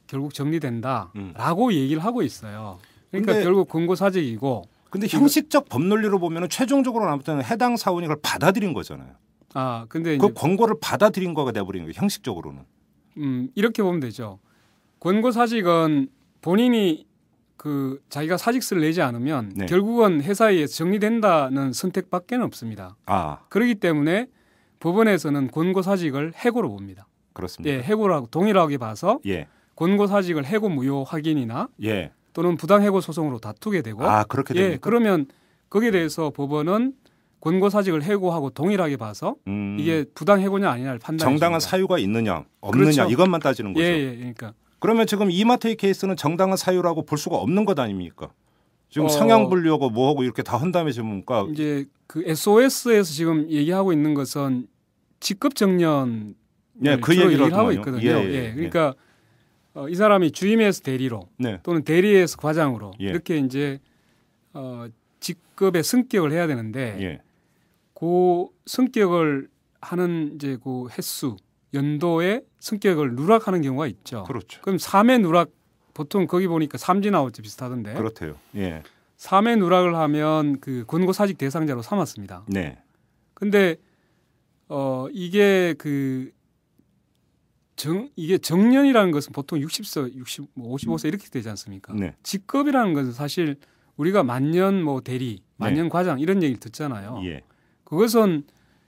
결국 정리된다라고 얘기를 하고 있어요. 그러니까 근데, 결국 권고사직이고. 근데 형식적 법논리로 보면은 최종적으로 아무튼 해당 사원이 그걸 받아들인 거잖아요. 근데 그 권고를 받아들인 거가 돼버린 거예요. 형식적으로는. 이렇게 보면 되죠. 권고사직은 본인이 자기가 사직서를 내지 않으면 네. 결국은 회사에 정리된다는 선택밖에 없습니다. 그렇기 때문에 법원에서는 권고사직을 해고로 봅니다. 그렇습니다. 예, 해고라고 동일하게 봐서 예. 권고사직을 해고 무효 확인이나 예. 또는 부당해고 소송으로 다투게 되고 그렇게 됩니까? 예, 그러면 거기에 대해서 법원은 권고사직을 해고하고 동일하게 봐서 이게 부당해고냐 아니냐를 판단해 정당한 줍니다. 사유가 있느냐 없느냐 그렇죠. 이것만 따지는 거죠. 예, 그러니까 그러면 지금 이마트의 케이스는 정당한 사유라고 볼 수가 없는 것 아닙니까? 지금 성향 분류하고 뭐하고 이렇게 다 한 다음에 지금 이제 SOS에서 지금 얘기하고 있는 것은 직급 정년 그 주로 얘기를 하고 있거든요. 예. 그러니까 이 사람이 주임에서 대리로 네. 또는 대리에서 과장으로 예. 이렇게 이제 직급의 승격을 해야 되는데 예. 그 승격을 하는 이제 그 횟수 연도에 승격을 누락하는 경우가 있죠. 그렇죠. 그럼 3회 누락 보통 거기 보니까 삼지 나올지 비슷하던데. 그렇대요. 예. 3회 누락을 하면 권고사직 대상자로 삼았습니다. 네. 근데 이게 이게 정년이라는 것은 보통 60세, 55세 이렇게 되지 않습니까? 네. 직급이라는 것은 사실 우리가 만년 대리, 만년 과장 이런 얘기를 듣잖아요. 예. 그것은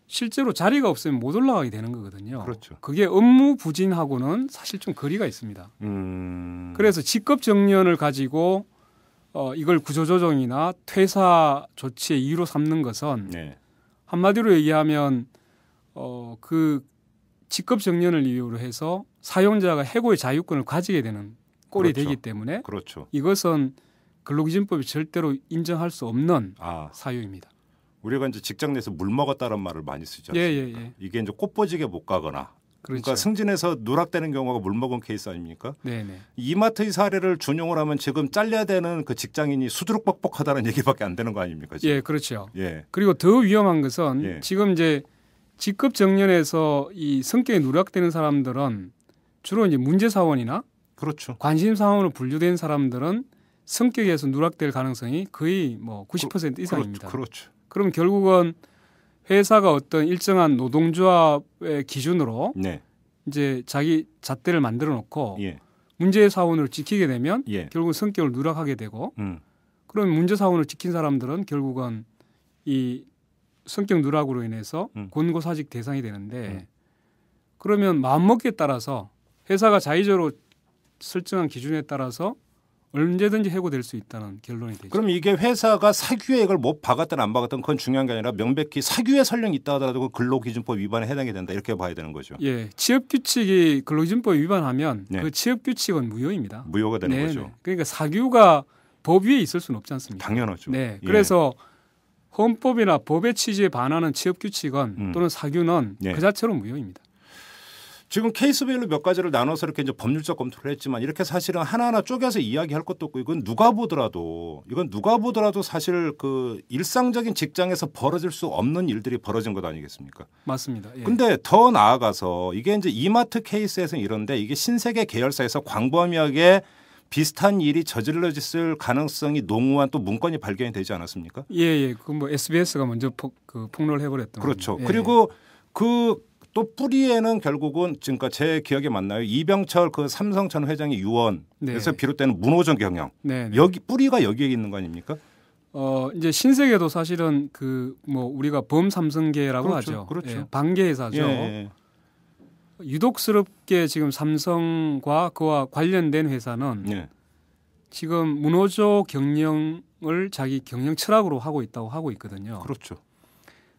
실제로 자리가 없으면 못 올라가게 되는 거거든요. 그렇죠. 그게 업무 부진하고는 사실 좀 거리가 있습니다. 그래서 직급 정년을 가지고 이걸 구조조정이나 퇴사 조치의 이유로 삼는 것은 네. 한마디로 얘기하면 그 직급 정년을 이유로 해서 사용자가 해고의 자유권을 가지게 되는 꼴이 그렇죠. 되기 때문에 그렇죠. 이것은 근로기준법이 절대로 인정할 수 없는 사유입니다. 우리가 이제 직장 내에서 물 먹었다는 말을 많이 쓰지 않습니까? 예. 이게 이제 꽃보지게 못 가거나 그렇죠. 그러니까 승진해서 누락되는 경우가 물 먹은 케이스 아닙니까? 네네. 이마트의 사례를 준용을 하면 지금 잘려야 되는 그 직장인이 수두룩뻑뻑하다는 얘기밖에 안 되는 거 아닙니까? 지금? 예, 그렇죠. 예. 그리고 더 위험한 것은 예. 지금 이제 직급 정년에서 이 성격이 누락되는 사람들은 주로 이제 문제 사원이나 그렇죠. 관심 사원으로 분류된 사람들은 성격에서 누락될 가능성이 거의 90% 이상입니다. 그렇죠. 그럼 결국은 회사가 어떤 일정한 노동조합의 기준으로 네. 이제 자기 잣대를 만들어 놓고 예. 문제 사원을 지키게 되면 예. 결국 성격을 누락하게 되고 그럼 문제 사원을 지킨 사람들은 결국은 이 성격 누락으로 인해서 권고사직 대상이 되는데 그러면 마음먹기에 따라서 회사가 자의적으로 설정한 기준에 따라서 언제든지 해고될 수 있다는 결론이 되죠. 그럼 이게 회사가 사규액을 못 박았든 안 박았든 그건 중요한 게 아니라 명백히 사규에 설령 있다 하더라도 그 근로기준법 위반에 해당이 된다 이렇게 봐야 되는 거죠. 예, 취업규칙이 근로기준법 위반하면 네. 그 취업규칙은 무효입니다. 무효가 되는 네, 거죠. 네. 그러니까 사규가 법 위에 있을 수는 없지 않습니까? 당연하죠. 네, 예. 그래서 헌법이나 법의 취지에 반하는 취업규칙은 또는 사규는 예. 그 자체로 무효입니다. 지금 케이스별로 몇 가지를 나눠서 이렇게 이제 법률적 검토를 했지만 이렇게 사실은 하나하나 쪼개서 이야기할 것도 없고 이건 누가 보더라도 사실 그 일상적인 직장에서 벌어질 수 없는 일들이 벌어진 것 아니겠습니까? 맞습니다. 예. 근데 더 나아가서 이게 이제 이마트 케이스에서는 이런데 이게 신세계 계열사에서 광범위하게 비슷한 일이 저질러졌을 가능성이 농후한 또 문건이 발견이 되지 않았습니까? 예. 그 뭐 SBS가 먼저 폭로를 해버렸던. 그렇죠. 예. 그리고 그 또 뿌리에는 결국은 지금까 제 기억에 맞나요? 이병철 그 삼성전 회장의 유언에서 네. 비롯되는 문호정 경영. 네. 여기 뿌리가 여기에 있는 거 아닙니까? 이제 신세계도 사실은 그 뭐 우리가 범삼성계라고 그렇죠. 하죠. 그렇죠. 예, 반계회사죠. 예. 유독스럽게 지금 삼성과 그와 관련된 회사는 예. 지금 문호조 경영을 자기 경영 철학으로 하고 있다고 하고 있거든요. 그렇죠.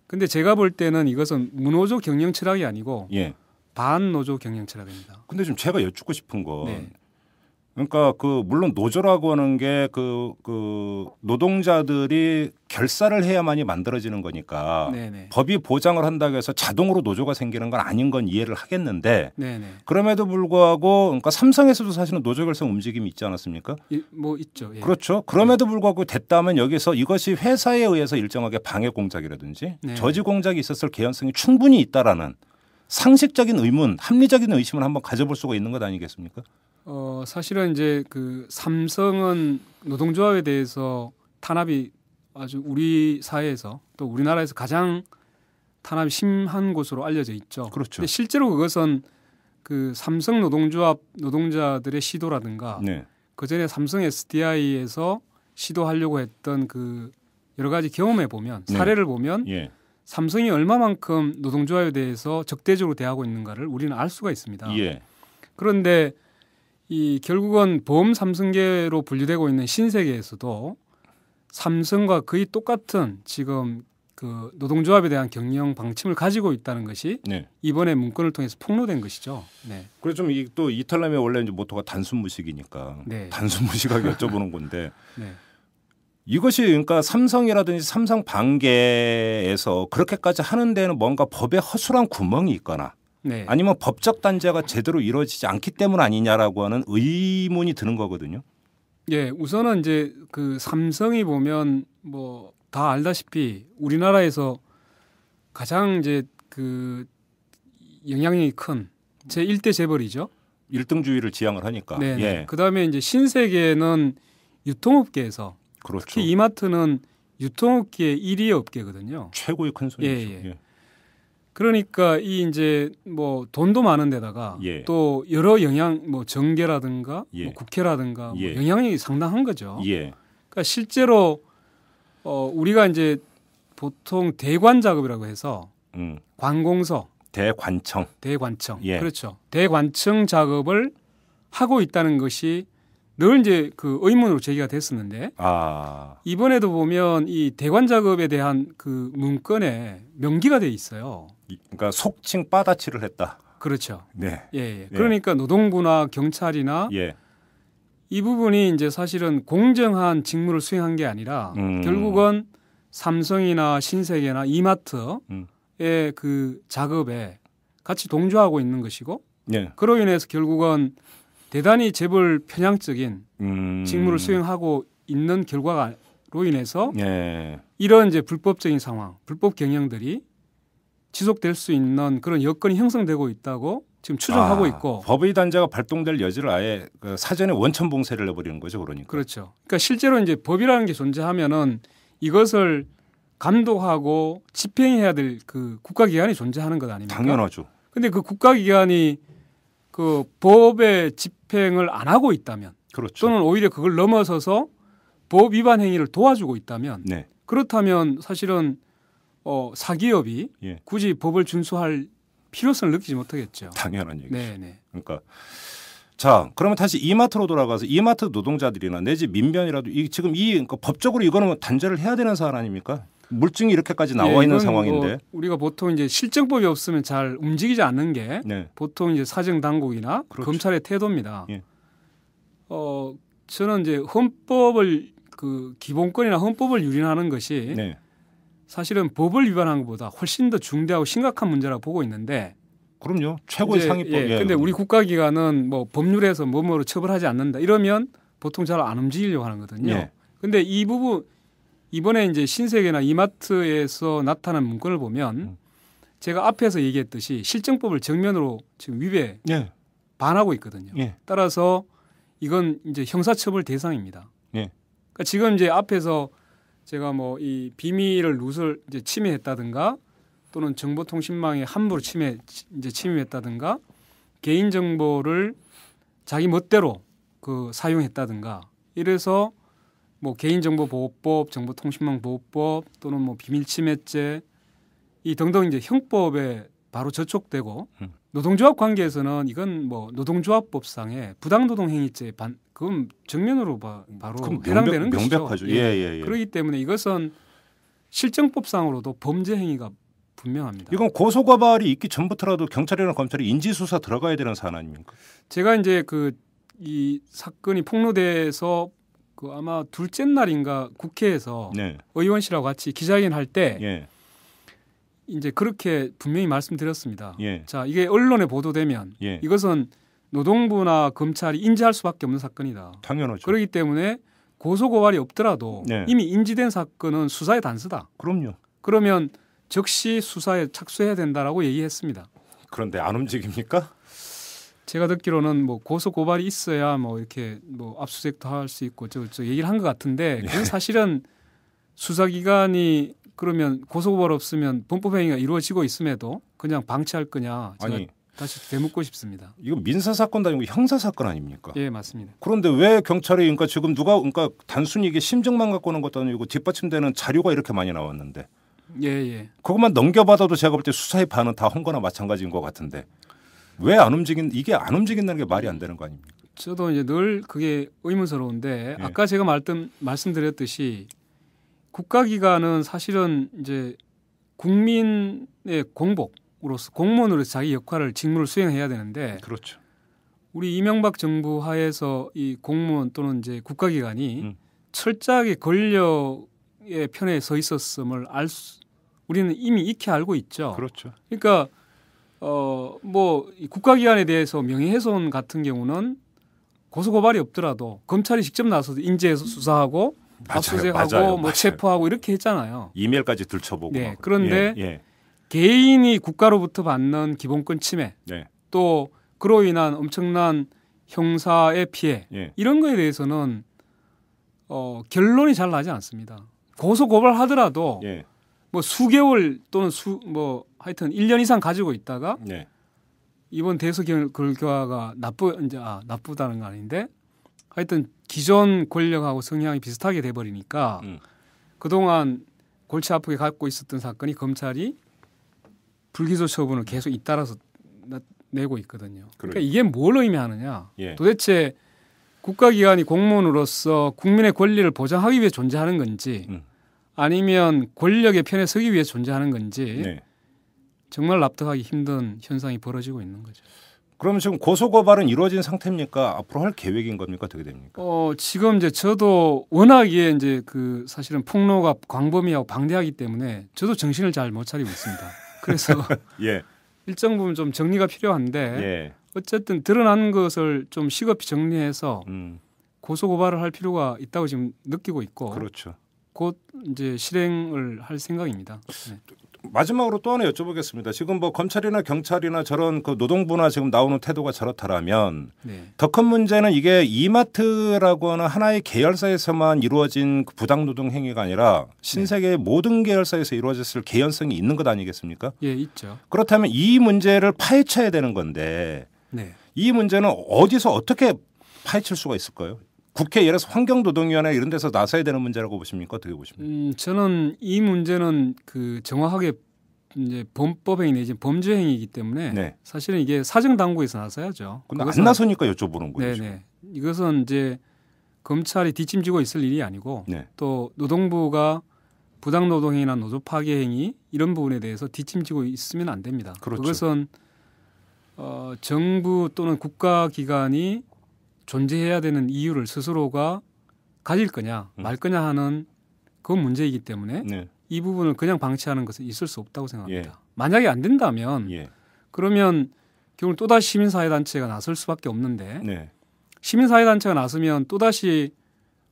근데 제가 볼 때는 이것은 문호조 경영 철학이 아니고 예. 반노조 경영 철학입니다. 근데 좀 제가 여쭙고 싶은 건 네. 그러니까 그 물론 노조라고 하는 게 그 노동자들이 결사를 해야만이 만들어지는 거니까 네네. 법이 보장을 한다고 해서 자동으로 노조가 생기는 건 아닌 건 이해를 하겠는데 네네. 그럼에도 불구하고 그러니까 삼성에서도 사실은 노조 결성 움직임이 있지 않았습니까? 뭐 있죠. 예. 그렇죠. 그럼에도 불구하고 됐다면 여기서 이것이 회사에 의해서 일정하게 방해 공작이라든지 네. 저지 공작이 있었을 개연성이 충분히 있다라는 상식적인 의문, 합리적인 의심을 한번 가져볼 수가 있는 것 아니겠습니까? 사실은 이제 그 삼성은 노동조합에 대해서 탄압이 아주 우리 사회에서 또 우리나라에서 가장 탄압이 심한 곳으로 알려져 있죠. 그렇죠. 근데 실제로 그것은 그 삼성 노동조합 노동자들의 시도라든가 네. 그 전에 삼성 SDI에서 시도하려고 했던 그 여러 가지 경험해 보면 사례를 보면 예. 삼성이 얼마만큼 노동조합에 대해서 적대적으로 대하고 있는가를 우리는 알 수가 있습니다. 예. 그런데 이 결국은 보험 삼성계로 분류되고 있는 신세계에서도 삼성과 거의 똑같은 지금 그 노동조합에 대한 경영 방침을 가지고 있다는 것이 네. 이번에 문건을 통해서 폭로된 것이죠. 네. 그래서 좀 또 이탈남의 원래 이제 모토가 단순 무식이니까 네. 단순 무식하게 여쭤보는 건데 네. 이것이 그러니까 삼성이라든지 삼성 반계에서 그렇게까지 하는 데는 뭔가 법에 허술한 구멍이 있거나 네. 아니면 법적 단죄가 제대로 이루어지지 않기 때문 아니냐라고 하는 의문이 드는 거거든요. 예, 우선은 이제 그 삼성이 보면 뭐 다 알다시피 우리나라에서 가장 이제 그 영향력이 큰 제 1대 재벌이죠. 1등주의를 지향을 하니까. 네. 예. 그다음에 이제 신세계는 유통업계에서 그렇죠. 특히 이마트는 유통업계의 1위 업계거든요. 최고의 큰 손이죠. 예, 예. 그러니까 이 이제 뭐 돈도 많은 데다가 예. 또 여러 영향 뭐 정계라든가 예. 뭐 국회라든가 예. 뭐 영향력이 상당한 거죠. 예. 그러니까 실제로 우리가 이제 보통 대관 작업이라고 해서 관공서, 대관청, 예. 그렇죠. 대관청 작업을 하고 있다는 것이 늘 이제 그 의문으로 제기가 됐었는데 이번에도 보면 이 대관 작업에 대한 그 문건에 명기가 돼 있어요. 그러니까 속칭 빠다치를 했다. 그렇죠. 네. 예. 그러니까 노동부나 경찰이나 예. 이 부분이 이제 사실은 공정한 직무를 수행한 게 아니라 결국은 삼성이나 신세계나 이마트의 그 작업에 같이 동조하고 있는 것이고 예. 그로 인해서 결국은 대단히 재벌 편향적인 직무를 수행하고 있는 결과로 인해서 예. 이런 이제 불법적인 상황, 불법 경영들이 지속될 수 있는 그런 여건이 형성되고 있다고 지금 추정하고 있고 법의 단죄가 발동될 여지를 아예 그 사전에 원천 봉쇄를 해버리는 거죠, 그러니까. 그렇죠. 그러니까 실제로 이제 법이라는 게 존재하면은 이것을 감독하고 집행해야 될 그 국가기관이 존재하는 것 아닙니까? 당연하죠. 근데 그 국가기관이 그 법의 집행을 안 하고 있다면 그렇죠. 또는 오히려 그걸 넘어서서 법 위반 행위를 도와주고 있다면 네. 그렇다면 사실은 사기업이 예. 굳이 법을 준수할 필요성을 느끼지 못하겠죠. 당연한 얘기죠. 네. 그러니까 자, 그러면 다시 이마트로 돌아가서 이마트 노동자들이나 내지 민변이라도 지금 그러니까 법적으로 이거는 단죄를 해야 되는 사안 아닙니까? 물증이 이렇게까지 나와 있는 상황인데. 뭐 우리가 보통 이제 실정법이 없으면 잘 움직이지 않는 게 네. 보통 이제 사정 당국이나 그렇죠. 검찰의 태도입니다. 예. 저는 이제 헌법을 그 기본권이나 헌법을 유린하는 것이 네. 사실은 법을 위반한 것보다 훨씬 더 중대하고 심각한 문제라고 보고 있는데. 그럼요. 최고의 상위법. 그런데 우리 국가기관은 뭐 법률에서 뭐뭐로 처벌하지 않는다. 이러면 보통 잘 안 움직이려고 하는 거거든요. 그런데 이 부분 이번에 이제 신세계나 이마트에서 나타난 문건을 보면 제가 앞에서 얘기했듯이 실정법을 정면으로 지금 위배 반하고 있거든요. 따라서 이건 이제 형사처벌 대상입니다. 그러니까 지금 이제 앞에서 제가 뭐 이 비밀을 누설 이제 침해했다든가 또는 정보통신망에 함부로 침입했다든가 개인 정보를 자기 멋대로 그 사용했다든가 이래서 뭐 개인정보보호법, 정보통신망보호법 또는 뭐 비밀침해죄 이 등등 이제 형법에 바로 저촉되고 노동조합 관계에서는 이건 뭐 노동조합법상의 부당노동행위죄 그건 정면으로 바로 해당되는 것이죠. 명백하죠. 예. 그렇기 때문에 이것은 실정법상으로도 범죄 행위가 분명합니다. 이건 고소고발이 있기 전부터라도 경찰이나 검찰이 인지수사 들어가야 되는 사안 아닙니까? 제가 이제 이 사건이 폭로돼서 그 아마 둘째 날인가 국회에서 의원실하고 같이 기자회견 할 때 이제 그렇게 분명히 말씀드렸습니다. 자, 이게 언론에 보도되면 이것은 노동부나 검찰이 인지할 수밖에 없는 사건이다. 당연하죠. 그렇기 때문에 고소고발이 없더라도 이미 인지된 사건은 수사의 단서다. 그럼요. 그러면 즉시 수사에 착수해야 된다라고 얘기했습니다. 그런데 안 움직입니까? 제가 듣기로는 뭐 고소 고발이 있어야 뭐 이렇게 뭐 압수수색도 할 수 있고 저 얘기를 한 것 같은데 그건 사실은 수사기관이 그러면 고소 고발 없으면 범법 행위가 이루어지고 있음에도 그냥 방치할 거냐 제가 다시 되묻고 싶습니다. 이거 민사 사건도 아니고 형사 사건 아닙니까? 예, 맞습니다. 그런데 왜 경찰이 그러니까 지금 그러니까 단순히 이게 심증만 갖고 오는 것도 아니고 뒷받침되는 자료가 이렇게 많이 나왔는데. 예. 그것만 넘겨받아도 제가 볼 때 수사의 반은 다 한 거나 마찬가지인 것 같은데 왜 이게 안 움직인다는 게 말이 안 되는 거 아닙니까? 저도 이제 늘 그게 의문스러운데 아까 제가 말씀드렸듯이 국가기관은 사실은 이제 국민의 공복으로서 공무원으로서 자기 역할을 직무를 수행해야 되는데 그렇죠. 우리 이명박 정부 하에서 이 공무원 또는 이제 국가기관이 철저하게 권력의 편에 서 있었음을 우리는 이미 익히 알고 있죠. 그렇죠. 그러니까 뭐 국가기관에 대해서 명예훼손 같은 경우는 고소고발이 없더라도 검찰이 직접 나서서 인지해서 수사하고 압수수색하고 뭐 체포하고 이렇게 했잖아요. 이메일까지 들춰보고. 네. 그런데 개인이 국가로부터 받는 기본권 침해 또 그로 인한 엄청난 형사의 피해 이런 거에 대해서는 결론이 잘 나지 않습니다. 고소고발하더라도 뭐 수개월 또는 뭐 하여튼 1년 이상 가지고 있다가 이번 대서 결과가 나쁘다는 거 아닌데 하여튼 기존 권력하고 성향이 비슷하게 돼버리니까 그동안 골치 아프게 갖고 있었던 사건이 검찰이 불기소 처분을 계속 잇따라서 내고 있거든요. 그러니까 이게 뭘 의미하느냐. 도대체 국가기관이 공무원으로서 국민의 권리를 보장하기 위해 존재하는 건지 아니면 권력의 편에 서기 위해 존재하는 건지 정말 납득하기 힘든 현상이 벌어지고 있는 거죠. 그럼 지금 고소고발은 이루어진 상태입니까? 앞으로 할 계획인 겁니까? 어떻게 됩니까? 지금 이제 저도 워낙에 이제 그 사실은 폭로가 광범위하고 방대하기 때문에 저도 정신을 잘 못 차리고 있습니다. 그래서 일정 부분 좀 정리가 필요한데 어쨌든 드러난 것을 좀 시급히 정리해서 고소고발을 할 필요가 있다고 지금 느끼고 있고 그렇죠. 곧 이제 실행을 할 생각입니다. 마지막으로 또 하나 여쭤보겠습니다. 지금 뭐 검찰이나 경찰이나 저런 그 노동부나 지금 나오는 태도가 저렇다라면 더 큰 문제는 이게 이마트라고 하는 하나의 계열사에서만 이루어진 그 부당노동 행위가 아니라 신세계의 모든 계열사에서 이루어졌을 개연성이 있는 것 아니겠습니까? 예, 있죠. 그렇다면 이 문제를 파헤쳐야 되는 건데 이 문제는 어디서 어떻게 파헤칠 수가 있을까요? 국회 예를 들어서 환경노동위원회 이런 데서 나서야 되는 문제라고 보십니까? 어떻게 보십니까? 저는 이 문제는 그 정확하게 이제 범법행위 내지 범죄행위이기 때문에 네. 사실은 이게 사정당국에서 나서야죠. 근데 안 나서니까 여쭤보는 거예요. 네네. 이것은 이제 검찰이 뒷짐지고 있을 일이 아니고 네. 또 노동부가 부당노동행위나 노조 파괴행위 이런 부분에 대해서 뒷짐지고 있으면 안 됩니다. 그렇죠. 그것은 정부 또는 국가기관이 존재해야 되는 이유를 스스로가 가질 거냐 말 거냐 하는 그 문제이기 때문에 네. 이 부분을 그냥 방치하는 것은 있을 수 없다고 생각합니다. 예. 만약에 안 된다면 예. 그러면 결국 또다시 시민사회단체가 나설 수밖에 없는데 네. 시민사회단체가 나서면 또다시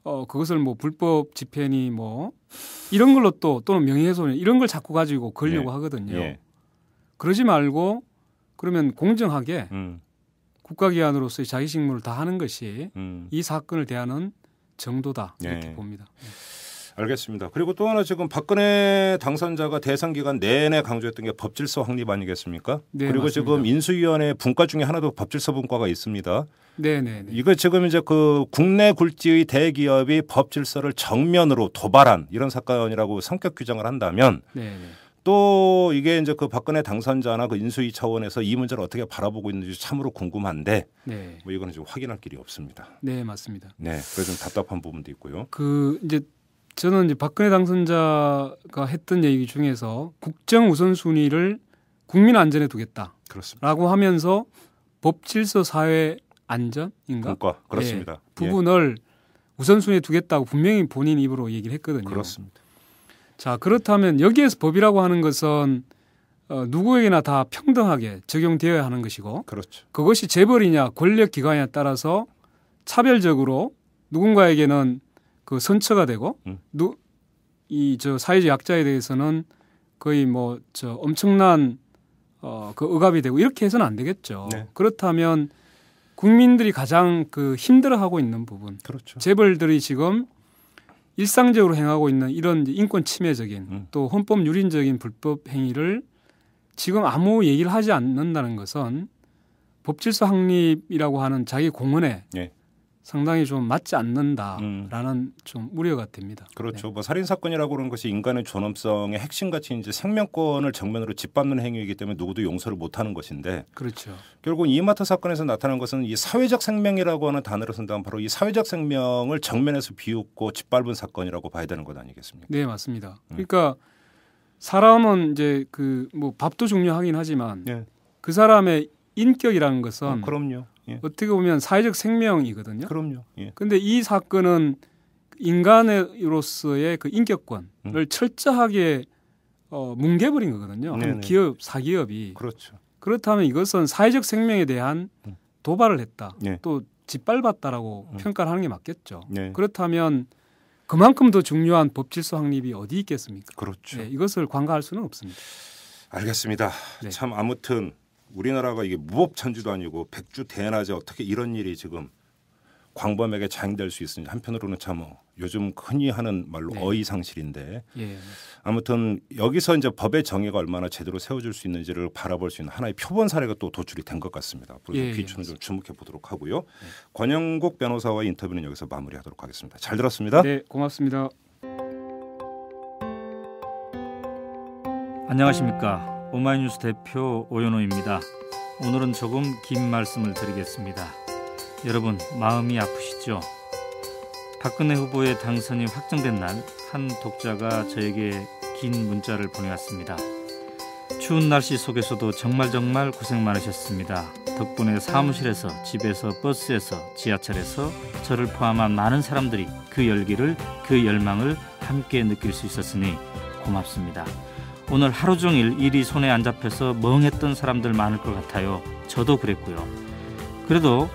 그것을 뭐 불법 집회니 뭐 이런 걸로 또는 명예훼손 이런 걸 자꾸 가지고 걸려고 예. 하거든요. 예. 그러지 말고 그러면 공정하게 국가기관으로서의 자기 직무를 다하는 것이 이 사건을 대하는 정도다 이렇게 예. 봅니다. 알겠습니다. 그리고 또 하나 지금 박근혜 당선자가 대선 기간 내내 강조했던 게 법질서 확립 아니겠습니까? 네, 그리고 맞습니다. 지금 인수위원회 분과 중에 하나도 법질서 분과가 있습니다. 네네. 이거 지금 이제 그 국내 굴지의 대기업이 법질서를 정면으로 도발한 이런 사건이라고 성격 규정을 한다면 네네. 또 이게 이제 그 박근혜 당선자나 그 인수위 차원에서 이 문제를 어떻게 바라보고 있는지 참으로 궁금한데 네. 뭐 이거는 좀 확인할 길이 없습니다. 네 맞습니다. 네, 그래서 좀 답답한 부분도 있고요. 그 이제 저는 이제 박근혜 당선자가 했던 얘기 중에서 국정 우선순위를 국민 안전에 두겠다라고 그렇습니다. 하면서 법질서 사회 안전인가? 분과 그렇습니다. 예, 부분을 우선순위에 두겠다고 분명히 본인 입으로 얘기를 했거든요. 그렇습니다. 자 그렇다면 여기에서 법이라고 하는 것은 누구에게나 다 평등하게 적용되어야 하는 것이고 그렇죠. 그것이 재벌이냐 권력기관이냐에 따라서 차별적으로 누군가에게는 그 선처가 되고 이 저 사회적 약자에 대해서는 거의 뭐 저 엄청난 그 억압이 되고 이렇게 해서는 안 되겠죠. 네. 그렇다면 국민들이 가장 그 힘들어하고 있는 부분, 그렇죠. 재벌들이 지금 일상적으로 행하고 있는 이런 인권 침해적인 또 헌법 유린적인 불법 행위를 지금 아무 얘기를 하지 않는다는 것은 법질서 확립이라고 하는 자기 공언에 네. 상당히 좀 맞지 않는다라는 좀 우려가 됩니다. 그렇죠. 네. 뭐 살인 사건이라고 그러는 것이 인간의 존엄성의 핵심 가치인 이제 생명권을 정면으로 짓밟는 행위이기 때문에 누구도 용서를 못하는 것인데 그렇죠. 결국 이마트 사건에서 나타난 것은 이 사회적 생명이라고 하는 단어를 쓴다면 바로 이 사회적 생명을 정면에서 비웃고 짓밟은 사건이라고 봐야 되는 것 아니겠습니까? 네, 맞습니다. 그러니까 사람은 이제 그 뭐 밥도 중요하긴 하지만 네. 그 사람의 인격이라는 것은 그럼요. 예. 어떻게 보면 사회적 생명이거든요. 그럼요. 예. 근데 이 사건은 인간으로서의 그 인격권을 철저하게 뭉개버린 거거든요. 한 기업, 사기업이. 그렇죠. 그렇다면 이것은 사회적 생명에 대한 도발을 했다. 예. 또 짓밟았다라고 평가를 하는 게 맞겠죠. 예. 그렇다면 그만큼 더 중요한 법질서 확립이 어디 있겠습니까? 그렇죠. 네, 이것을 관가할 수는 없습니다. 알겠습니다. 네. 참 아무튼 우리나라가 이게 무법천지도 아니고 백주대낮에 어떻게 이런 일이 지금 광범위하게 자행될 수 있는지 한편으로는 참 요즘 흔히 하는 말로 네. 어이상실인데 예. 아무튼 여기서 이제 법의 정의가 얼마나 제대로 세워질 수 있는지를 바라볼 수 있는 하나의 표본 사례가 또 도출이 된 것 같습니다. 앞으로 예, 귀추는 좀 주목해 보도록 하고요. 네. 권영국 변호사와의 인터뷰는 여기서 마무리하도록 하겠습니다. 잘 들었습니다. 네, 고맙습니다. 안녕하십니까. 오마이뉴스 대표 오연호입니다. 오늘은 조금 긴 말씀을 드리겠습니다. 여러분 마음이 아프시죠? 박근혜 후보의 당선이 확정된 날 한 독자가 저에게 긴 문자를 보내왔습니다. 추운 날씨 속에서도 정말 고생 많으셨습니다. 덕분에 사무실에서, 집에서, 버스에서, 지하철에서 저를 포함한 많은 사람들이 그 열기를, 그 열망을 함께 느낄 수 있었으니 고맙습니다. 오늘 하루 종일 일이 손에 안 잡혀서 멍했던 사람들 많을 것 같아요. 저도 그랬고요. 그래도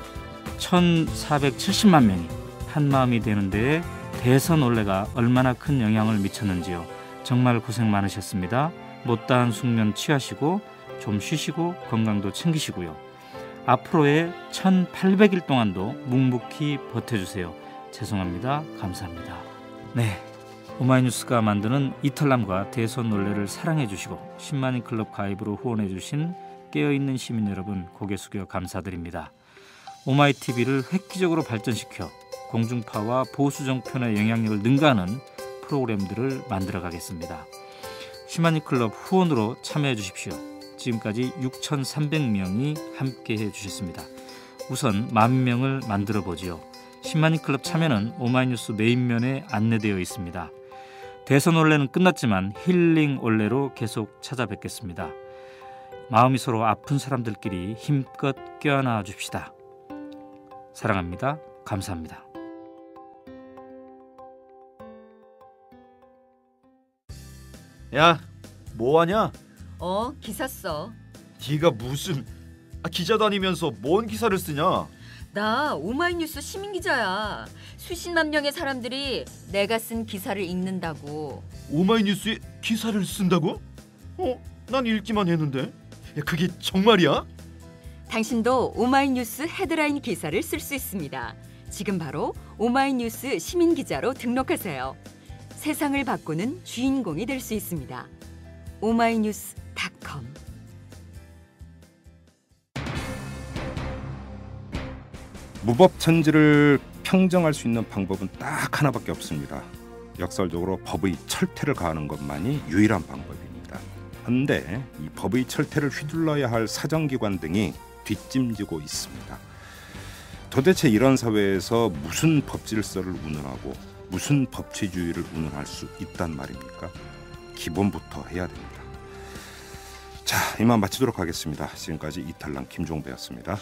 1470만 명이 한마음이 되는 데에 대선 올레가 얼마나 큰 영향을 미쳤는지요. 정말 고생 많으셨습니다. 못다한 숙면 취하시고 좀 쉬시고 건강도 챙기시고요. 앞으로의 1800일 동안도 묵묵히 버텨주세요. 죄송합니다. 감사합니다. 네, 오마이뉴스가 만드는 이탈남과 대선 논례를 사랑해주시고 10만인 클럽 가입으로 후원해주신 깨어있는 시민 여러분 고개 숙여 감사드립니다. 오마이TV를 획기적으로 발전시켜 공중파와 보수 정편의 영향력을 능가하는 프로그램들을 만들어 가겠습니다. 슈마니클럽 후원으로 참여해 주십시오. 지금까지 6,300명이 함께해 주셨습니다. 우선 10,000명을 만들어 보지요. 슈마니클럽 참여는 오마이뉴스 메인면에 안내되어 있습니다. 대선 원래는 끝났지만 힐링 원래로 계속 찾아뵙겠습니다. 마음이 서로 아픈 사람들끼리 힘껏 껴안아 줍시다. 사랑합니다. 감사합니다. 야, 뭐하냐? 기사 써. 네가 무슨 기자 다니면서 뭔 기사를 쓰냐? 나 오마이뉴스 시민기자야. 수십만 명의 사람들이 내가 쓴 기사를 읽는다고. 오마이뉴스에 기사를 쓴다고? 난 읽기만 했는데. 야, 그게 정말이야? 당신도 오마이뉴스 헤드라인 기사를 쓸 수 있습니다. 지금 바로 오마이뉴스 시민기자로 등록하세요. 세상을 바꾸는 주인공이 될 수 있습니다. oma이뉴스.com. 무법천지를 평정할 수 있는 방법은 딱 하나밖에 없습니다. 역설적으로 법의 철퇴를 가하는 것만이 유일한 방법입니다. 그런데 이 법의 철퇴를 휘둘러야 할 사정기관 등이 뒷짐지고 있습니다. 도대체 이런 사회에서 무슨 법질서를 운운하고 무슨 법치주의를 운운할 수 있단 말입니까? 기본부터 해야 됩니다. 자, 이만 마치도록 하겠습니다. 지금까지 이탈남 김종배였습니다.